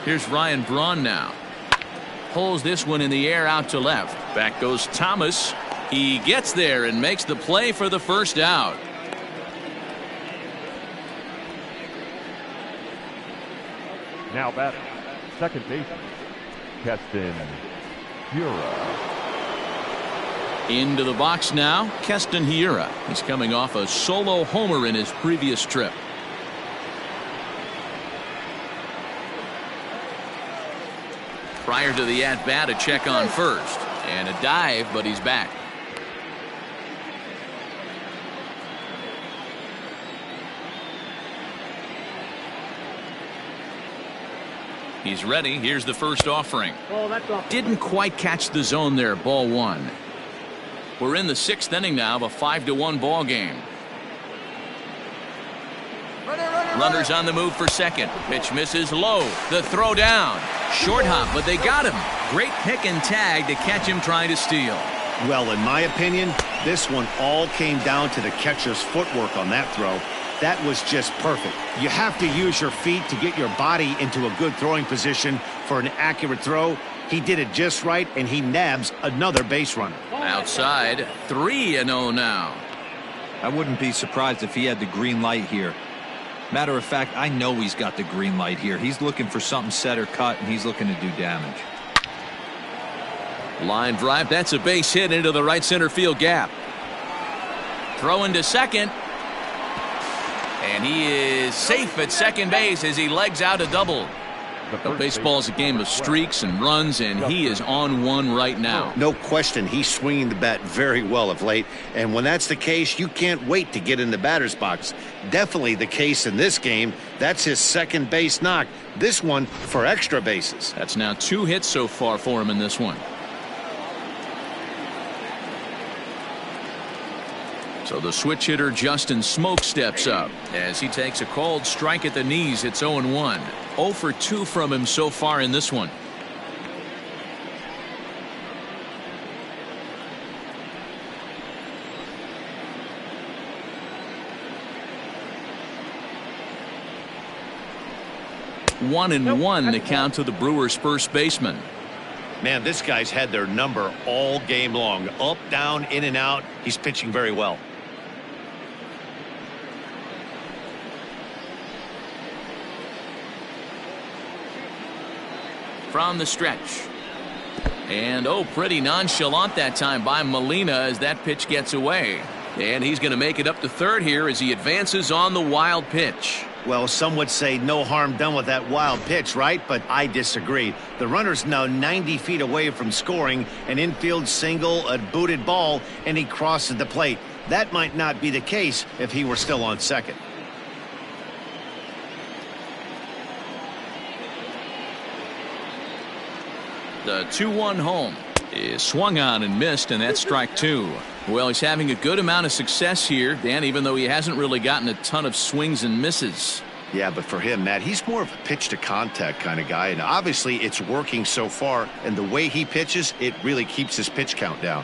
Here's Ryan Braun now. Pulls this one in the air out to left. Back goes Thomas. He gets there and makes the play for the first out. Now batting, second baseman, Keston Hiura. Into the box now, Keston Hiura. He's coming off a solo homer in his previous trip. Prior to the at-bat, a check on first. And a dive, but he's back. He's ready. Here's the first offering. Didn't quite catch the zone there. Ball one. We're in the 6th inning now of a 5-1 ball game. Runners on the move for second. Pitch misses low. The throw down. Short hop, but they got him. Great pick and tag to catch him trying to steal. Well, in my opinion, this one all came down to the catcher's footwork on that throw. That was just perfect. You have to use your feet to get your body into a good throwing position for an accurate throw. He did it just right, and he nabs another base runner. Outside, 3-0 now. I wouldn't be surprised if he had the green light here. Matter of fact, I know he's got the green light here. He's looking for something set or cut, and he's looking to do damage. Line drive. That's a base hit into the right center field gap. Throw into second. And he is safe at second base as he legs out a double. Baseball's a game of streaks and runs, and he is on one right now. No question, he's swinging the bat very well of late, and when that's the case, you can't wait to get in the batter's box. Definitely the case in this game. That's his second base knock. This one for extra bases. That's now 2 hits so far for him in this one. So the switch hitter Justin Smoke steps up as he takes a cold strike at the knees. It's 0-1. 0 for 2 from him so far in this one. One and one the count to the Brewers first baseman. Man, this guy's had their number all game long. Up, down, in and out. He's pitching very well. From the stretch. And pretty nonchalant that time by Molina as that pitch gets away. And he's going to make it up to third here as he advances on the wild pitch. Well, some would say no harm done with that wild pitch, right? But I disagree. The runner's now 90 feet away from scoring an infield single, a booted ball, and he crosses the plate. That might not be the case if he were still on second. The 2-1 home is swung on and missed, and that's strike 2. Well, he's having a good amount of success here, Dan, even though he hasn't really gotten a ton of swings and misses. Yeah, but for him, Matt, he's more of a pitch to contact kind of guy, and obviously it's working so far, and the way he pitches, it really keeps his pitch count down.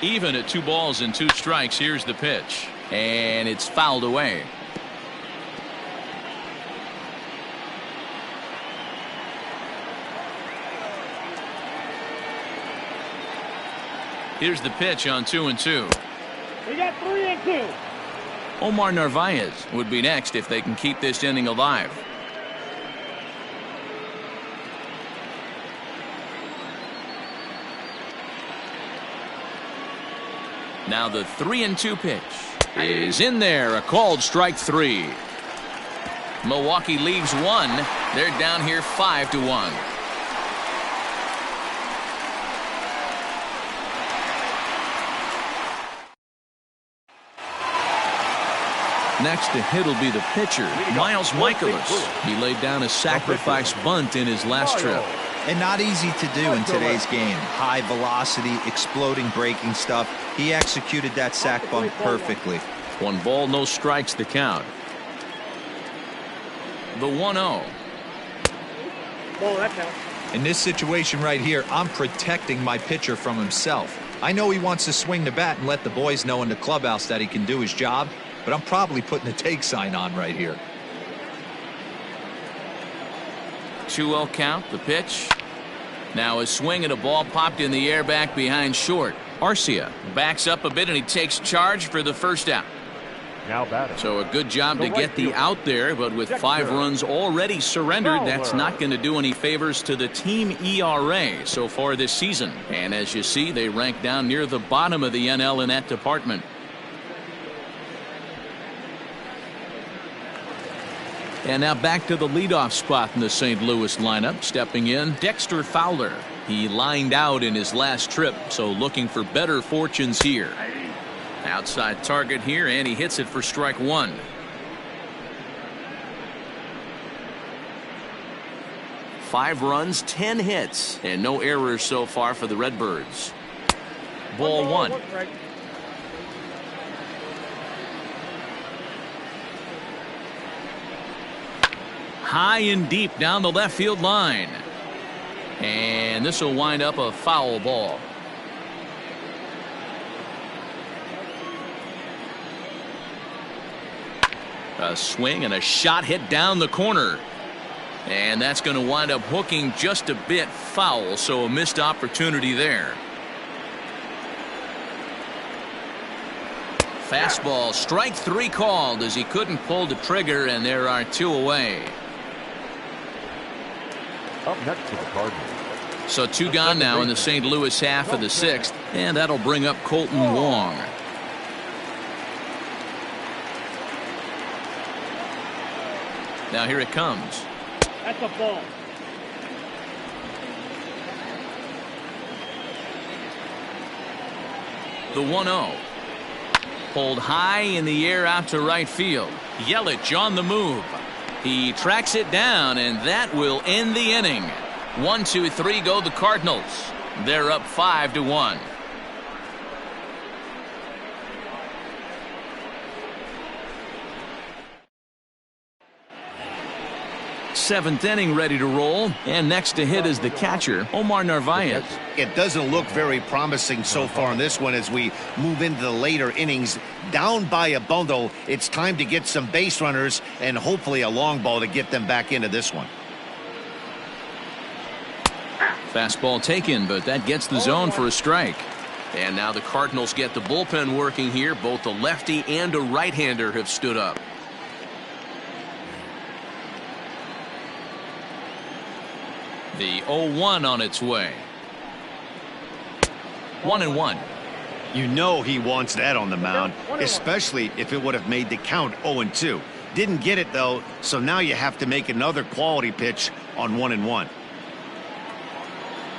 Even at 2 balls and 2 strikes, here's the pitch. And it's fouled away. Here's the pitch on 2-2. We got 3-2. Omar Narvaez would be next if they can keep this inning alive. Now the 3-2 pitch is in there. A called strike 3. Milwaukee leaves 1. They're down here 5-1. Next to hit will be the pitcher, Miles Michaelis. He laid down a sacrifice bunt in his last trip. And not easy to do in today's game. High velocity, exploding breaking stuff. He executed that sac bunt perfectly. 1 ball, no strikes the count. The 1-0. Oh, that counts. In this situation right here, I'm protecting my pitcher from himself. I know he wants to swing the bat and let the boys know in the clubhouse that he can do his job, but I'm probably putting a take sign on right here. 2-0 count, the pitch. Now a swing and a ball popped in the air back behind short. Arcia backs up a bit and he takes charge for the first out. Now batting. So a good job to get the out there, but with 5 runs already surrendered, that's not going to do any favors to the team ERA so far this season. And as you see, they rank down near the bottom of the NL in that department. And now back to the leadoff spot in the St. Louis lineup. Stepping in, Dexter Fowler. He lined out in his last trip, so looking for better fortunes here. Outside target here, and he hits it for strike 1. Five runs, 10 hits, and no errors so far for the Redbirds. Ball 1. High and deep down the left field line. And this will wind up a foul ball. A swing and a shot hit down the corner. And that's going to wind up hooking just a bit foul, so a missed opportunity there. Fastball, strike 3 called as he couldn't pull the trigger, and there are 2 away. Up next to the Cardinals. So 2 gone now in the St. Louis half of the 6th, and that'll bring up Colton Wong. Now here it comes. That's a ball. The 1-0. Pulled high in the air out to right field. Yelich on the move. He tracks it down, and that will end the inning. 1, 2, 3 go the Cardinals. They're up 5-1. 7th inning ready to roll, and next to hit is the catcher, Omar Narvaez. It doesn't look very promising so far in this one as we move into the later innings. Down by a bundle, it's time to get some base runners and hopefully a long ball to get them back into this one. Fastball taken, but that gets the zone for a strike. And now the Cardinals get the bullpen working here. Both a lefty and a right-hander have stood up. The 0-1 on its way. 1-1. You know he wants that on the mound, especially if it would have made the count 0-2. Didn't get it, though, so now you have to make another quality pitch on 1-1.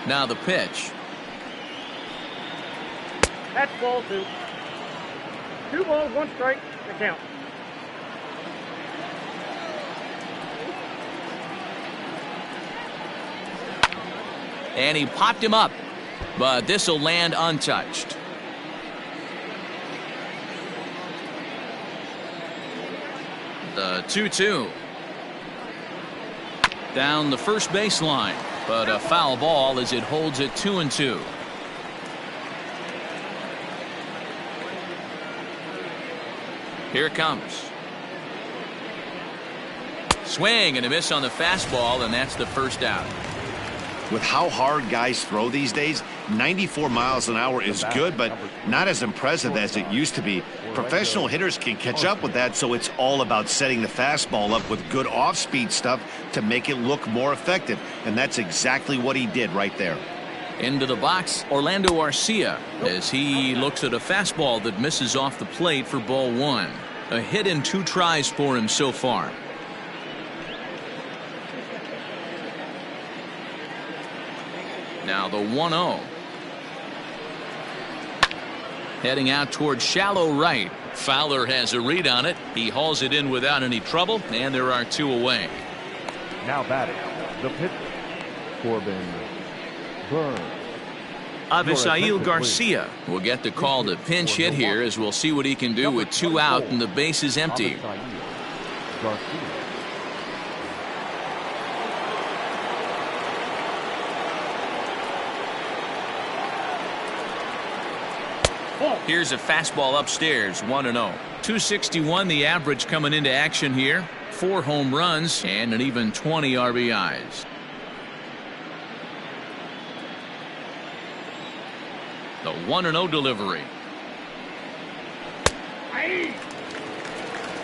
Now the pitch. That's ball 2. 2 balls, 1 strike, the count. And he popped him up, but this will land untouched. The 2-2. Down the first baseline, but a foul ball as it holds it 2-2. Here it comes. Swing and a miss on the fastball, and that's the first out. With how hard guys throw these days, 94 miles an hour is good, but not as impressive as it used to be. Professional hitters can catch up with that, so it's all about setting the fastball up with good off-speed stuff to make it look more effective, and that's exactly what he did right there. Into the box, Orlando Arcia, as he looks at a fastball that misses off the plate for ball one. A hit in 2 tries for him so far. Now the 1-0. Heading out toward shallow right. Fowler has a read on it. He hauls it in without any trouble, and there are 2 away. Now batting, the pitcher, Corbin Burns. Avisail Garcia will get the call to pinch hit here, as we'll see what he can do with 2 out and the base is empty. Here's a fastball upstairs, 1-0. 261 the average coming into action here. 4 home runs and an even 20 RBIs. The 1-0 delivery.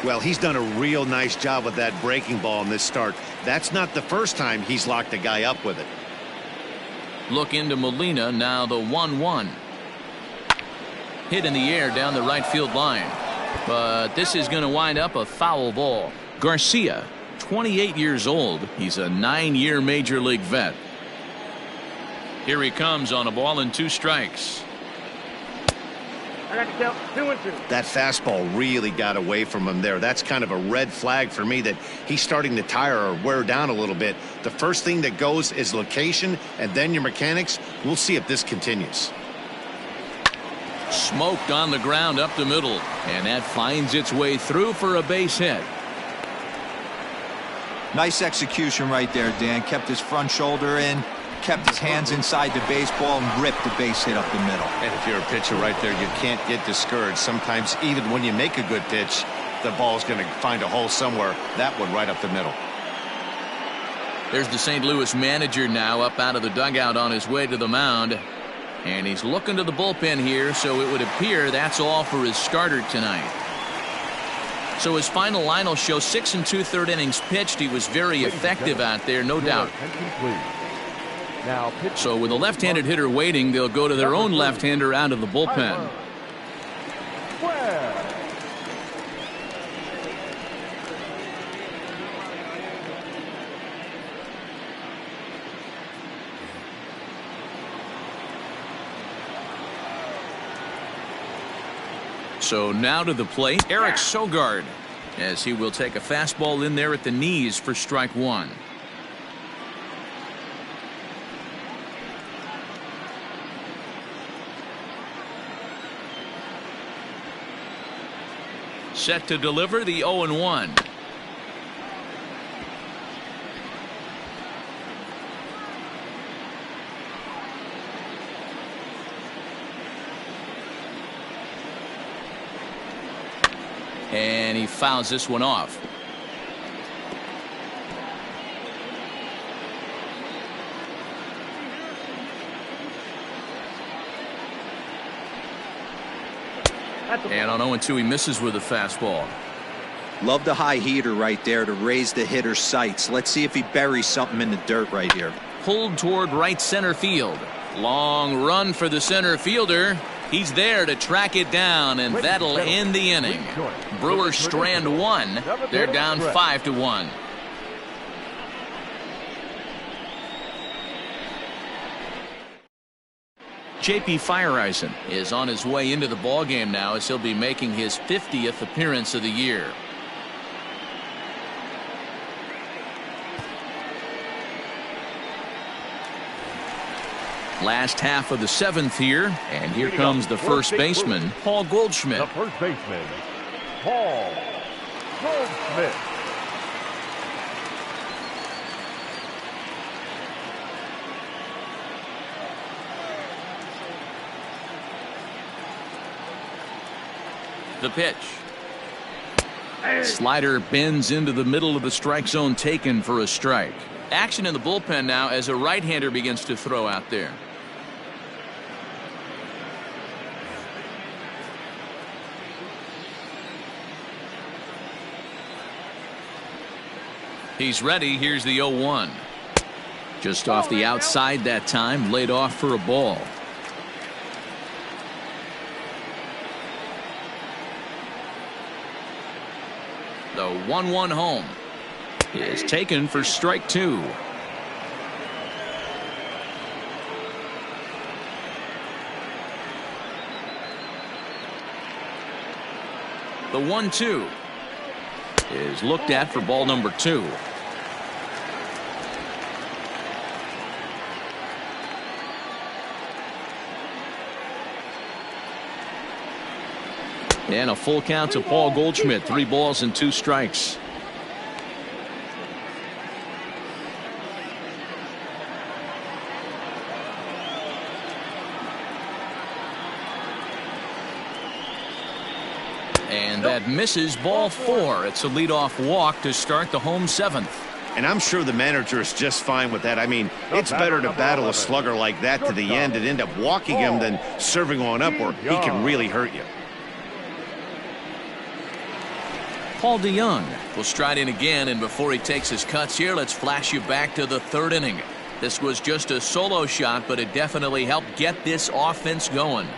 Well, he's done a real nice job with that breaking ball in this start. That's not the first time he's locked a guy up with it. Look into Molina, now the 1-1. Hit in the air down the right field line. But this is going to wind up a foul ball. Garcia, 28 years old. He's a 9-year major league vet. Here he comes on a ball and 2 strikes. I got to count 2-2. That fastball really got away from him there. That's kind of a red flag for me that he's starting to tire or wear down a little bit. The first thing that goes is location and then your mechanics. We'll see if this continues. Smoked on the ground up the middle, and that finds its way through for a base hit. Nice execution right there, Dan. Kept his front shoulder in, kept his hands inside the baseball, and ripped the base hit up the middle. And if you're a pitcher right there, you can't get discouraged. Sometimes even when you make a good pitch, the ball's going to find a hole somewhere. That one right up the middle. There's the St. Louis manager now up out of the dugout on his way to the mound. And he's looking to the bullpen here, so it would appear that's all for his starter tonight. So his final line will show 6 2/3 innings pitched. He was very effective out there, no doubt. So with a left-handed hitter waiting, they'll go to their own left-hander out of the bullpen. So now to the plate, Eric Sogard, as he will take a fastball in there at the knees for strike 1. Set to deliver the 0-1. And he fouls this one off. And on 0-2 he misses with a fastball. Love the high heater right there to raise the hitter's sights. Let's see if he buries something in the dirt right here. Pulled toward right center field. Long run for the center fielder. He's there to track it down, and that'll end the inning. Brewers strand 1. They're down 5-1. J.P. Fireisen is on his way into the ballgame now, as he'll be making his 50th appearance of the year. Last half of the 7th here, and here comes the first baseman, Paul Goldschmidt. The first baseman, Paul Goldschmidt. The pitch. Slider bends into the middle of the strike zone, taken for a strike. Action in the bullpen now as a right-hander begins to throw out there. He's ready. Here's the 0-1. Just off the outside that time, laid off for a ball. The 1-1 home is taken for strike 2. The 1-2 is looked at for ball number 2. And a full count to Paul Goldschmidt. 3 balls and 2 strikes. And that misses, ball 4. It's a leadoff walk to start the home 7th. And I'm sure the manager is just fine with that. I mean, it's better to battle a slugger like that to the end and end up walking him than serving on up, or he can really hurt you. Paul DeYoung will stride in again, and before he takes his cuts here, let's flash you back to the 3rd inning. This was just a solo shot, but it definitely helped get this offense going.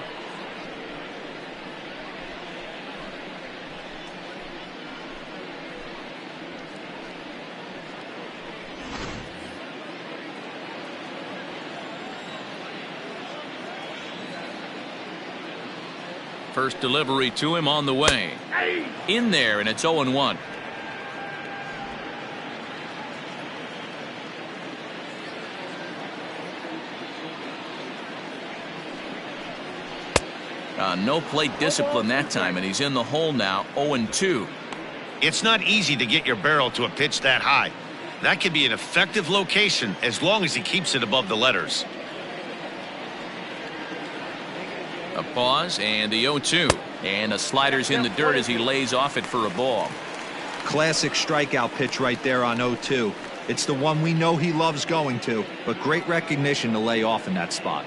First delivery to him on the way. In there, and it's 0-1. No plate discipline that time, and he's in the hole now. 0-2. It's not easy to get your barrel to a pitch that high. That could be an effective location as long as he keeps it above the letters. A pause and the 0-2, and a slider's in the dirt as he lays off it for a ball. Classic strikeout pitch right there on 0-2. It's the one we know he loves going to, but great recognition to lay off in that spot.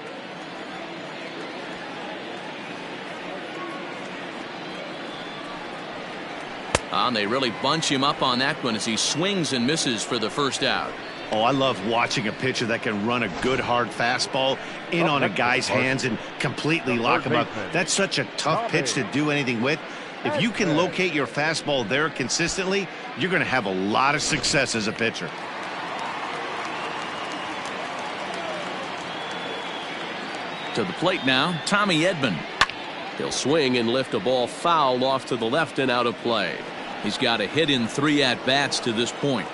And they really bunch him up on that one as he swings and misses for the first out. Oh, I love watching a pitcher that can run a good hard fastball in on a guy's hands and completely lock him up. That's such a tough pitch to do anything with. If you can locate your fastball there consistently, you're going to have a lot of success as a pitcher. To the plate now, Tommy Edman. He'll swing and lift a ball foul off to the left and out of play. He's got a hit in 3 at-bats to this point.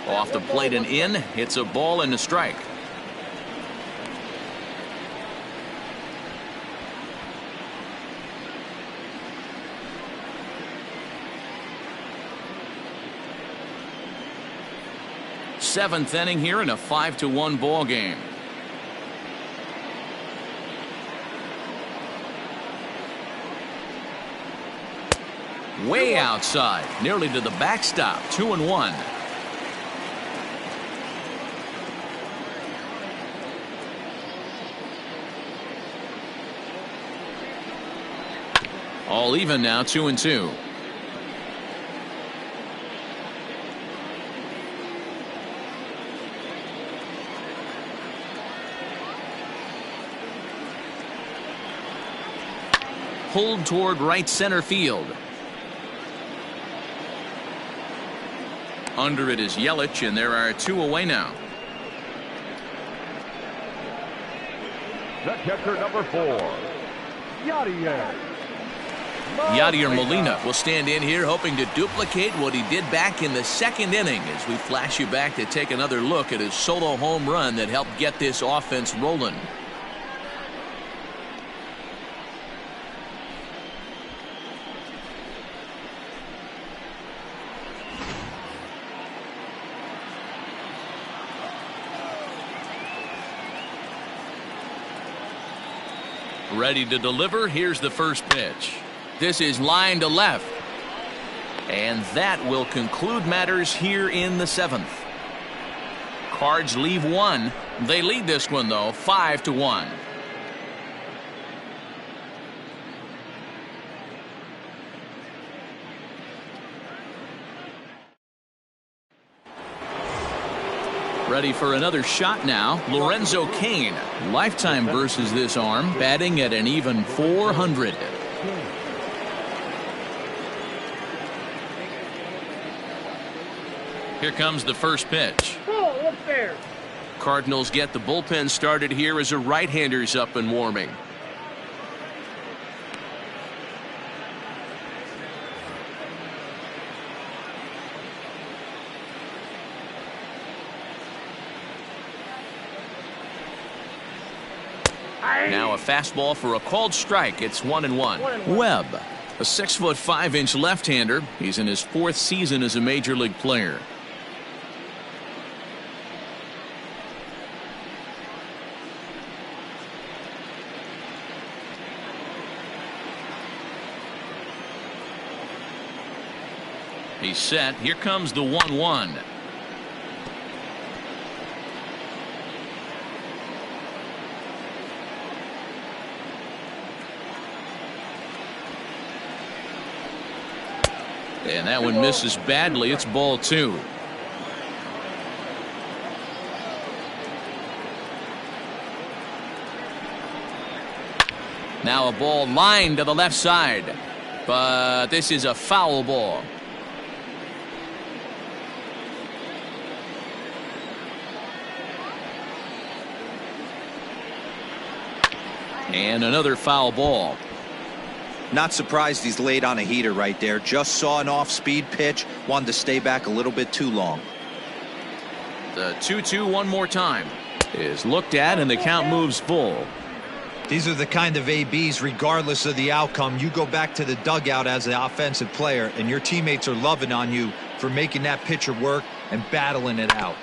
Off the plate and in. It's a ball and a strike. Seventh inning here in a 5-1 ball game. Way outside, nearly to the backstop. 2-1. All even now, 2-2. Pulled toward right center field. Under it is Yelich, and there are 2 away now. The catcher, number 4, Yadier. Yadier Molina will stand in here hoping to duplicate what he did back in the 2nd inning as we flash you back to take another look at his solo home run that helped get this offense rolling. Ready to deliver. Here's the first pitch. This is line to left. And that will conclude matters here in the 7th. Cards leave one. They lead this one, though, 5-1. Ready for another shot now. Lorenzo Cain. Lifetime versus this arm, batting at an even .400. Here comes the first pitch. Oh, up there. Cardinals get the bullpen started here as a right-hander's up and warming. Now a fastball for a called strike. It's 1-1. Webb, a 6'5" left-hander. He's in his 4th season as a major league player. He's set. Here comes the 1-1. And that one misses badly. It's ball 2. Now a ball lined to the left side. But this is a foul ball. And another foul ball. Not surprised he's laid on a heater right there. Just saw an off-speed pitch. Wanted to stay back a little bit too long. The 2-2 one more time is looked at, and the count moves full. These are the kind of ABs, regardless of the outcome. You go back to the dugout as an offensive player, and your teammates are loving on you for making that pitcher work and battling it out.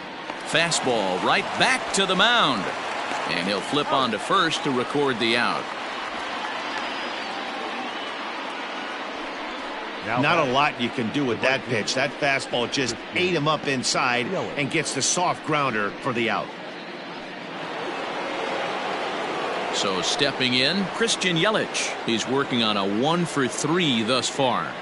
Fastball right back to the mound. And he'll flip on to first to record the out. Not a lot you can do with that pitch. That fastball just ate him up inside and gets the soft grounder for the out. So stepping in, Christian Yelich. He's working on a 1-for-3 thus far.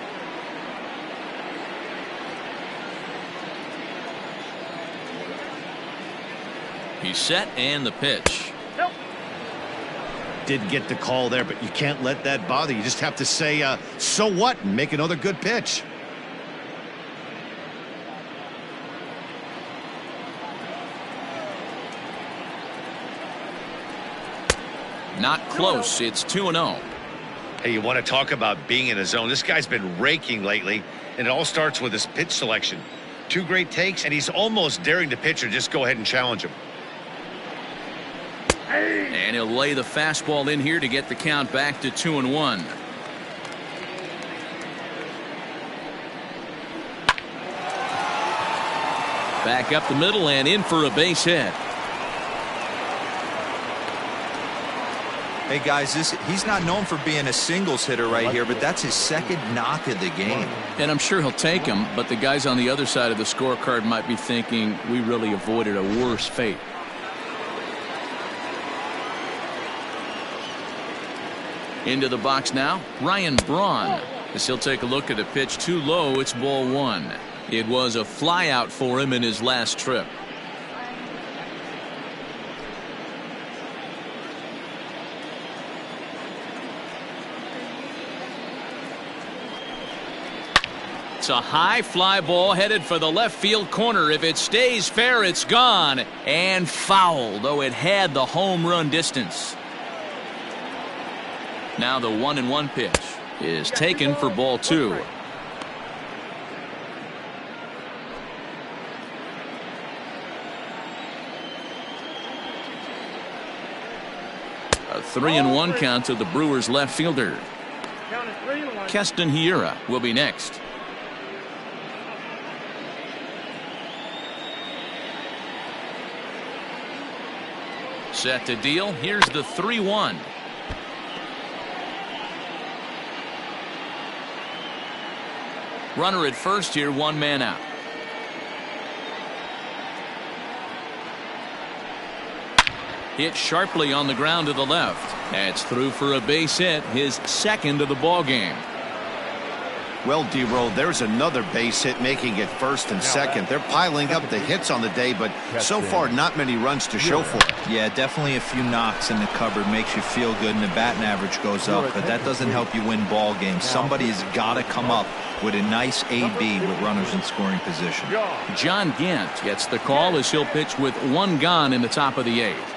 He's set, and the pitch. Nope. Didn't get the call there, but you can't let that bother you. Just have to say, so what, and make another good pitch. Not close. It's 2-0. Hey, you want to talk about being in a zone? This guy's been raking lately, and it all starts with his pitch selection. 2 great takes, and he's almost daring the pitcher just go ahead and challenge him. And he'll lay the fastball in here to get the count back to 2-1. Back up the middle and in for a base hit. Hey guys, he's not known for being a singles hitter right here, but that's his 2nd knock of the game. And I'm sure he'll take him, but the guys on the other side of the scorecard might be thinking we really avoided a worse fate. Into the box now, Ryan Braun, as he'll take a look at a pitch too low. It's ball 1. It was a fly out for him in his last trip. It's a high fly ball headed for the left field corner. If it stays fair, it's gone and foul, though it had the home run distance. Now the 1-1 pitch is taken for ball 2. A 3-1 count to the Brewers left fielder. Keston Hiura will be next. Set to deal. Here's the 3-1. Runner at first here, one man out. Hit sharply on the ground to the left. That's through for a base hit, his second of the ball game. Well, D-Roll, there's another base hit, making it first and second. They're piling up the hits on the day, but so far not many runs to show for it. Yeah, definitely a few knocks in the cupboard makes you feel good, and the batting average goes up, but that doesn't help you win ball games. Somebody's got to come up with a nice AB with runners in scoring position. John Gant gets the call as he'll pitch with one gone in the top of the 8th.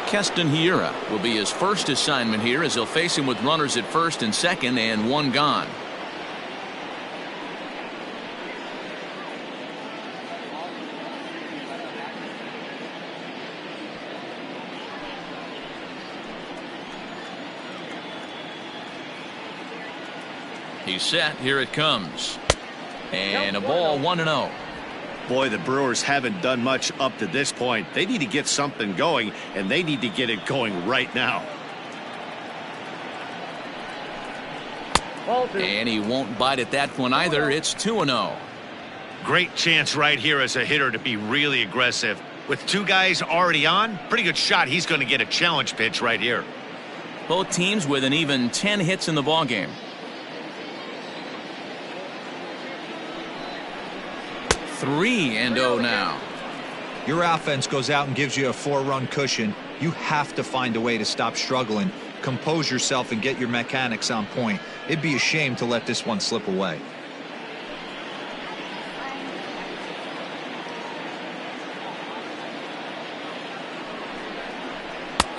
Keston Hiura will be his first assignment here as he'll face him with runners at first and second and one gone. He's set. Here it comes. And a ball 1-0. Boy, the Brewers haven't done much up to this point. They need to get something going, and they need to get it going right now. And he won't bite at that one either. It's 2-0. Great chance right here as a hitter to be really aggressive. With two guys already on, pretty good shot he's going to get a challenge pitch right here. Both teams with an even 10 hits in the ballgame. 3-0 now. Your offense goes out and gives you a 4-run cushion. You have to find a way to stop struggling, compose yourself, and get your mechanics on point. It'd be a shame to let this one slip away.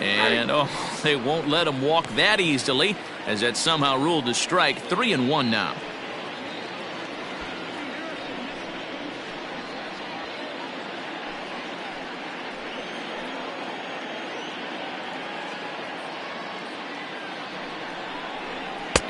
And they won't let him walk that easily, as that somehow ruled a strike. 3-1 now.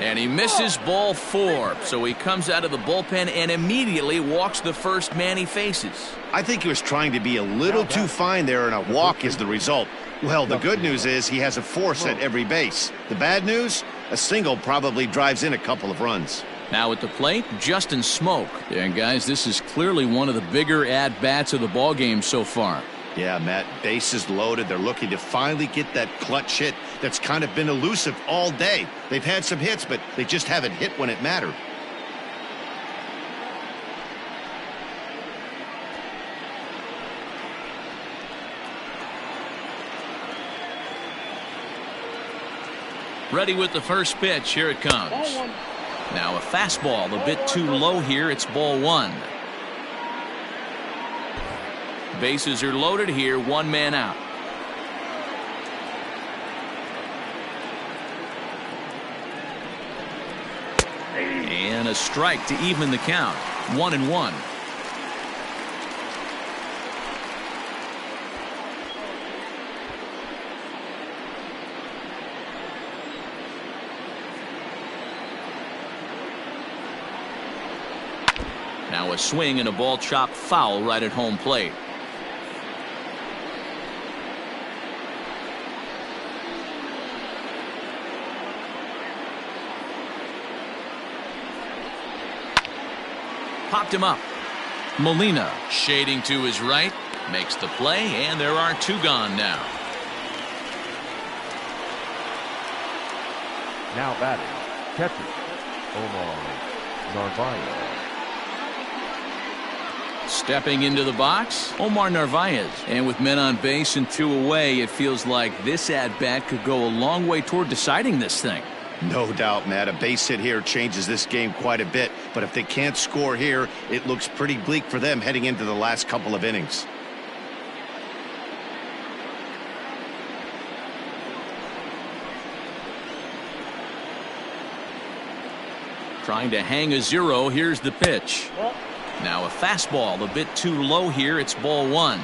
And he misses ball 4, so he comes out of the bullpen and immediately walks the first man he faces. I think he was trying to be a little too fine there, and a walk is the result. Well, the good news is he has a force at every base. The bad news, a single probably drives in a couple of runs. Now at the plate, Justin Smoak. And guys, this is clearly one of the bigger at-bats of the ballgame so far. Yeah, Matt, bases loaded. They're looking to finally get that clutch hit that's kind of been elusive all day. They've had some hits, but they just haven't hit when it mattered. Ready with the first pitch. Here it comes. Now a fastball a bit too low here. It's ball 1. Bases are loaded here. One man out. And a strike to even the count. 1-1. Now a swing and a ball chopped foul right at home plate. Popped him up. Molina shading to his right, makes the play, and there are 2 gone now. Now batting, catcher, Omar Narvaez. Stepping into the box, Omar Narvaez. And with men on base and 2 away, it feels like this at-bat could go a long way toward deciding this thing. No doubt, Matt. A base hit here changes this game quite a bit. But if they can't score here, it looks pretty bleak for them heading into the last couple of innings. Trying to hang a 0. Here's the pitch. Now a fastball a bit too low here. It's ball 1.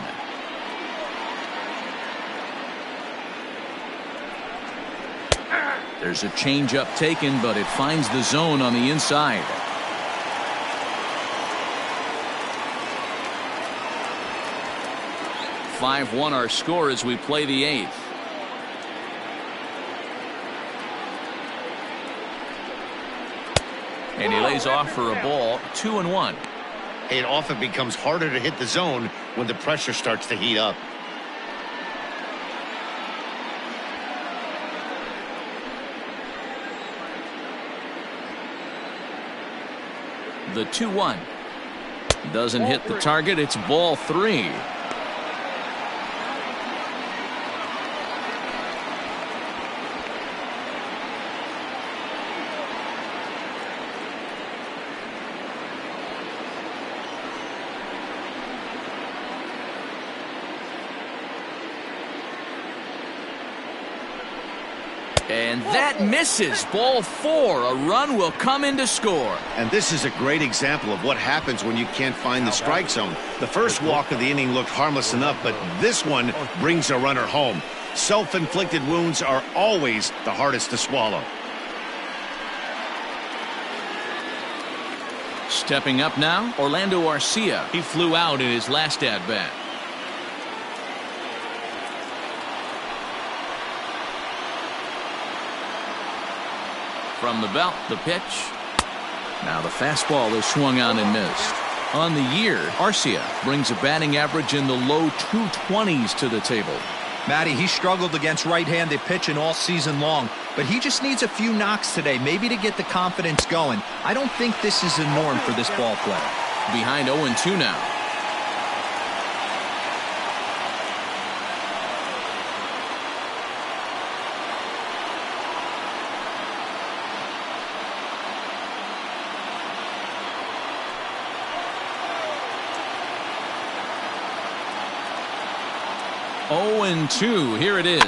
There's a changeup taken, but it finds the zone on the inside. 5-1 our score as we play the 8th. And he lays off for a ball, 2-1. It often becomes harder to hit the zone when the pressure starts to heat up. The 2-1. Doesn't hit the target. It's ball 3. And that misses. Ball 4. A run will come in to score. And this is a great example of what happens when you can't find the strike zone. The first walk of the inning looked harmless enough, but this one brings a runner home. Self-inflicted wounds are always the hardest to swallow. Stepping up now, Orlando Arcia. He flew out in his last at-bat. From the belt, the pitch. Now the fastball is swung on and missed. On the year, Arcia brings a batting average in the low 220s to the table. Matty, he struggled against right-handed pitching all season long, but he just needs a few knocks today, maybe to get the confidence going. I don't think this is a norm for this ball player. Behind 0-2 now. Oh, and 2. Here it is.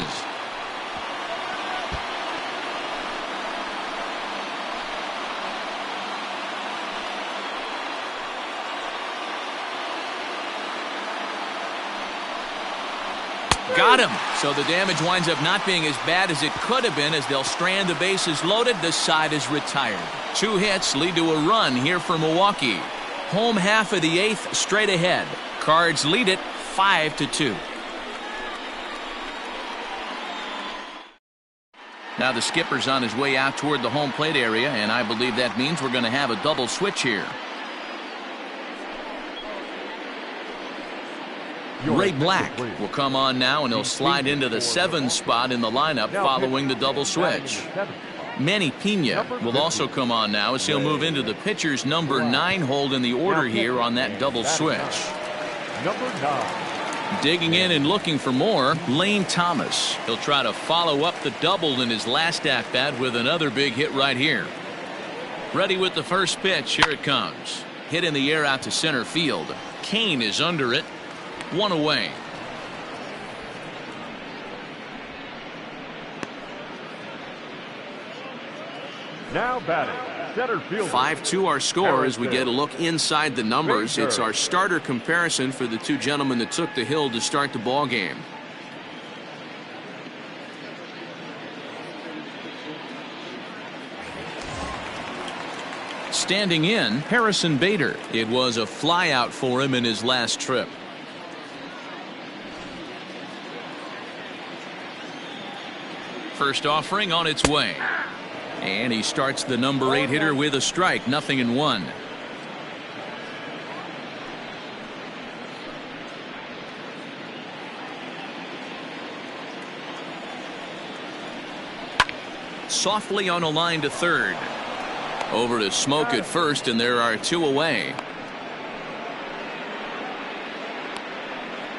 Got him. So the damage winds up not being as bad as it could have been as they'll strand the bases loaded. The side is retired. 2 hits lead to a run here for Milwaukee. Home half of the 8th straight ahead. Cards lead it 5-2. Now the skipper's on his way out toward the home plate area, and I believe that means we're going to have a double switch here. Ray Black will come on now, and he'll slide into the 7 spot in the lineup following the double switch. Manny Pena will also come on now as he'll move into the pitcher's number 9 hold in the order here on that double switch. Number 9. Digging in and looking for more, Lane Thomas. He'll try to follow up the double in his last at-bat with another big hit right here. Ready with the first pitch. Here it comes. Hit in the air out to center field. Kane is under it. 1 away. Now batting. Center field. 5-2 our score as we get a look inside the numbers. It's our starter comparison for the 2 gentlemen that took the hill to start the ball game. Standing in, Harrison Bader. It was a flyout for him in his last trip. First offering on its way. And he starts the number 8 hitter with a strike. 0-1. Softly on a line to third. Over to Smoke at first, and there are 2 away.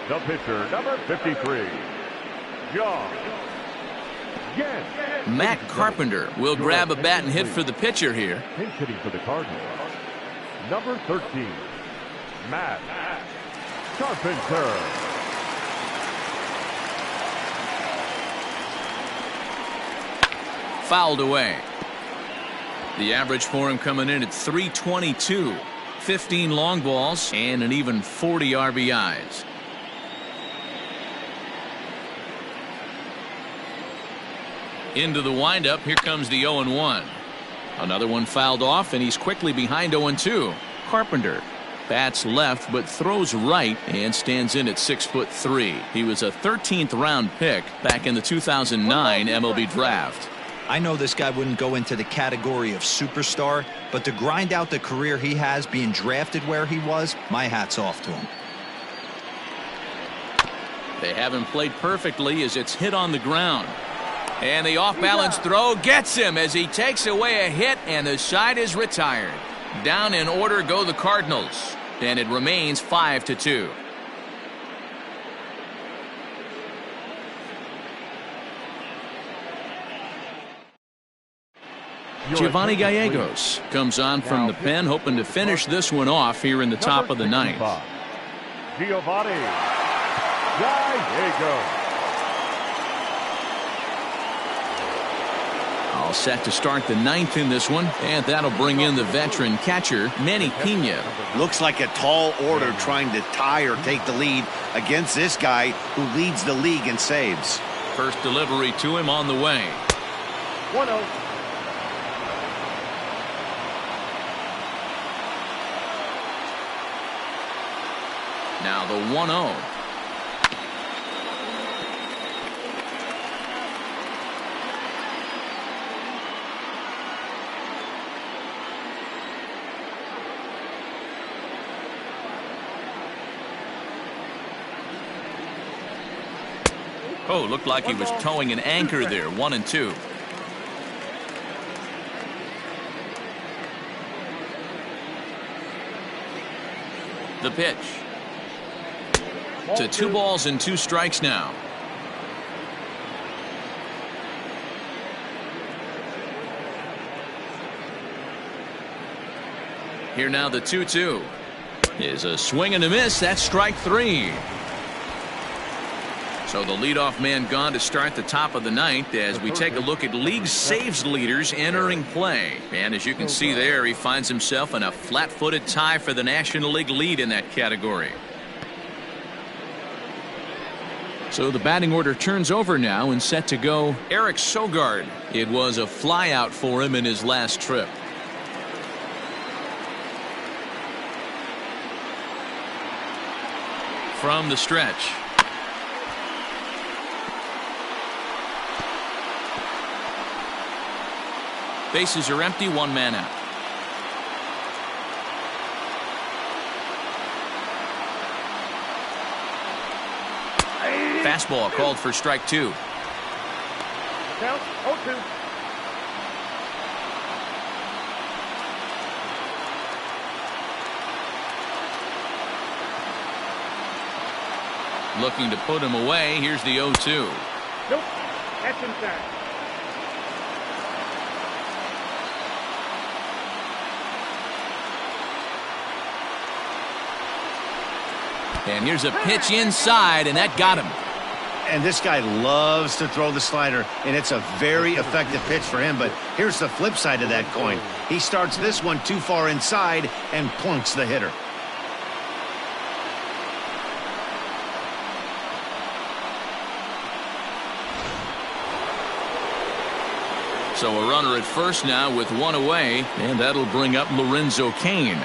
The pitcher, number 53, John. Matt Carpenter will grab a bat and hit for the pitcher here. Pinch hitting for the Cardinals. Number 13, Matt Carpenter. Fouled away. The average for him coming in at 322. 15 long balls and an even 40 RBIs. Into the windup. Here comes the 0-1. Another one fouled off, and he's quickly behind 0-2. Carpenter Bats left but throws right and stands in at 6'3". He was a 13th round pick back in the 2009 MLB draft. I know this guy wouldn't go into the category of superstar, but to grind out the career he has being drafted where he was, my hat's off to him. They haven't played perfectly as it's hit on the ground. And the off-balance throw gets him as he takes away a hit, and the side is retired. Down in order go the Cardinals, and it remains 5-2. Giovanni Gallegos comes on from the pen, hoping to finish this one off here in the top of the ninth. Giovanni Gallegos. All set to start the ninth in this one, and that'll bring in the veteran catcher, Manny Pena. Looks like a tall order trying to tie or take the lead against this guy who leads the league in saves. First delivery to him on the way. 1-0. Now the 1-0. Oh, looked like he was towing an anchor there. 1-2. The pitch. To 2 balls and 2 strikes now. Here now the 2-2 is a swing and a miss. That's strike 3. So the leadoff man gone to start the top of the ninth as we take a look at league saves leaders entering play. And as you can see there, he finds himself in a flat-footed tie for the National League lead in that category. So the batting order turns over now and set to go Eric Sogard. It was a flyout for him in his last trip. From the stretch. Bases are empty, 1 man out. Fastball called for strike 2. Count 0-2. Looking to put him away. Here's the 0-2. Nope. That's inside. And here's a pitch inside, and that got him. And this guy loves to throw the slider, and it's a very effective pitch for him. But here's the flip side of that coin. He starts this one too far inside and plunks the hitter. So a runner at first now with 1 away, and that'll bring up Lorenzo Cain.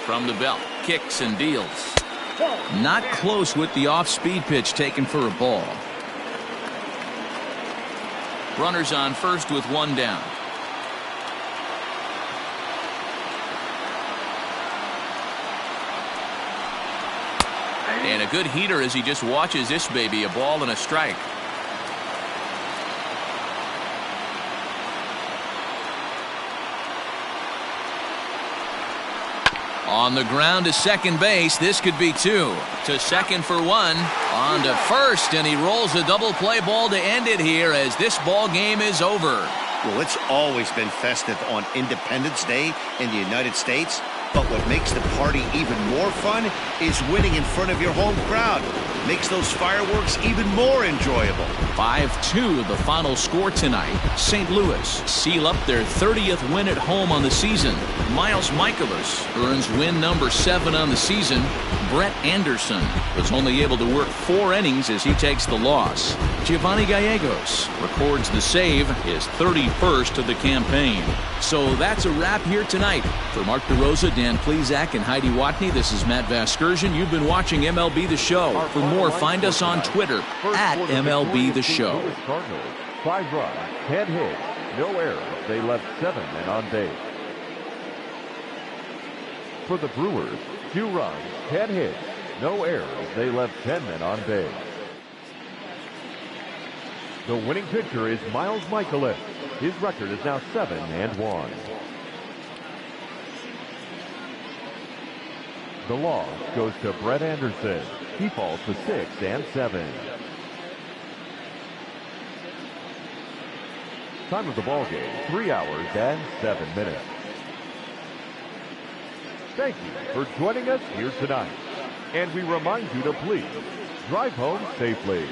From the belt, kicks and deals. Not close with the off-speed pitch taken for a ball. Runners on first with 1 down. And a good heater as he just watches this baby, a ball and a strike. On the ground to second base. This could be 2. To second for 1. On to first, and he rolls a double play ball to end it here as this ball game is over. Well, it's always been festive on Independence Day in the United States. But what makes the party even more fun is winning in front of your home crowd. Makes those fireworks even more enjoyable. 5-2 the final score tonight. St. Louis seal up their 30th win at home on the season. Miles Mikolas earns win number 7 on the season. Brett Anderson was only able to work 4 innings as he takes the loss. Giovanni Gallegos records the save, his 31st of the campaign. So that's a wrap here tonight. For Mark DeRosa, Dan Plesac, and Heidi Watney, this is Matt Vasgersian. You've been watching MLB The Show. For more, find us on Twitter at MLB The Show. Cardinals, 5 runs, 10 hits, no errors. They left 7 men on base. For the Brewers, 2 runs, 10 hits, no errors. They left 10 men on base. The winning pitcher is Miles Mikolas. His record is now 7-1. The loss goes to Brett Anderson. He falls to 6-7. Time of the ball game, 3 hours and 7 minutes. Thank you for joining us here tonight. And we remind you to please drive home safely.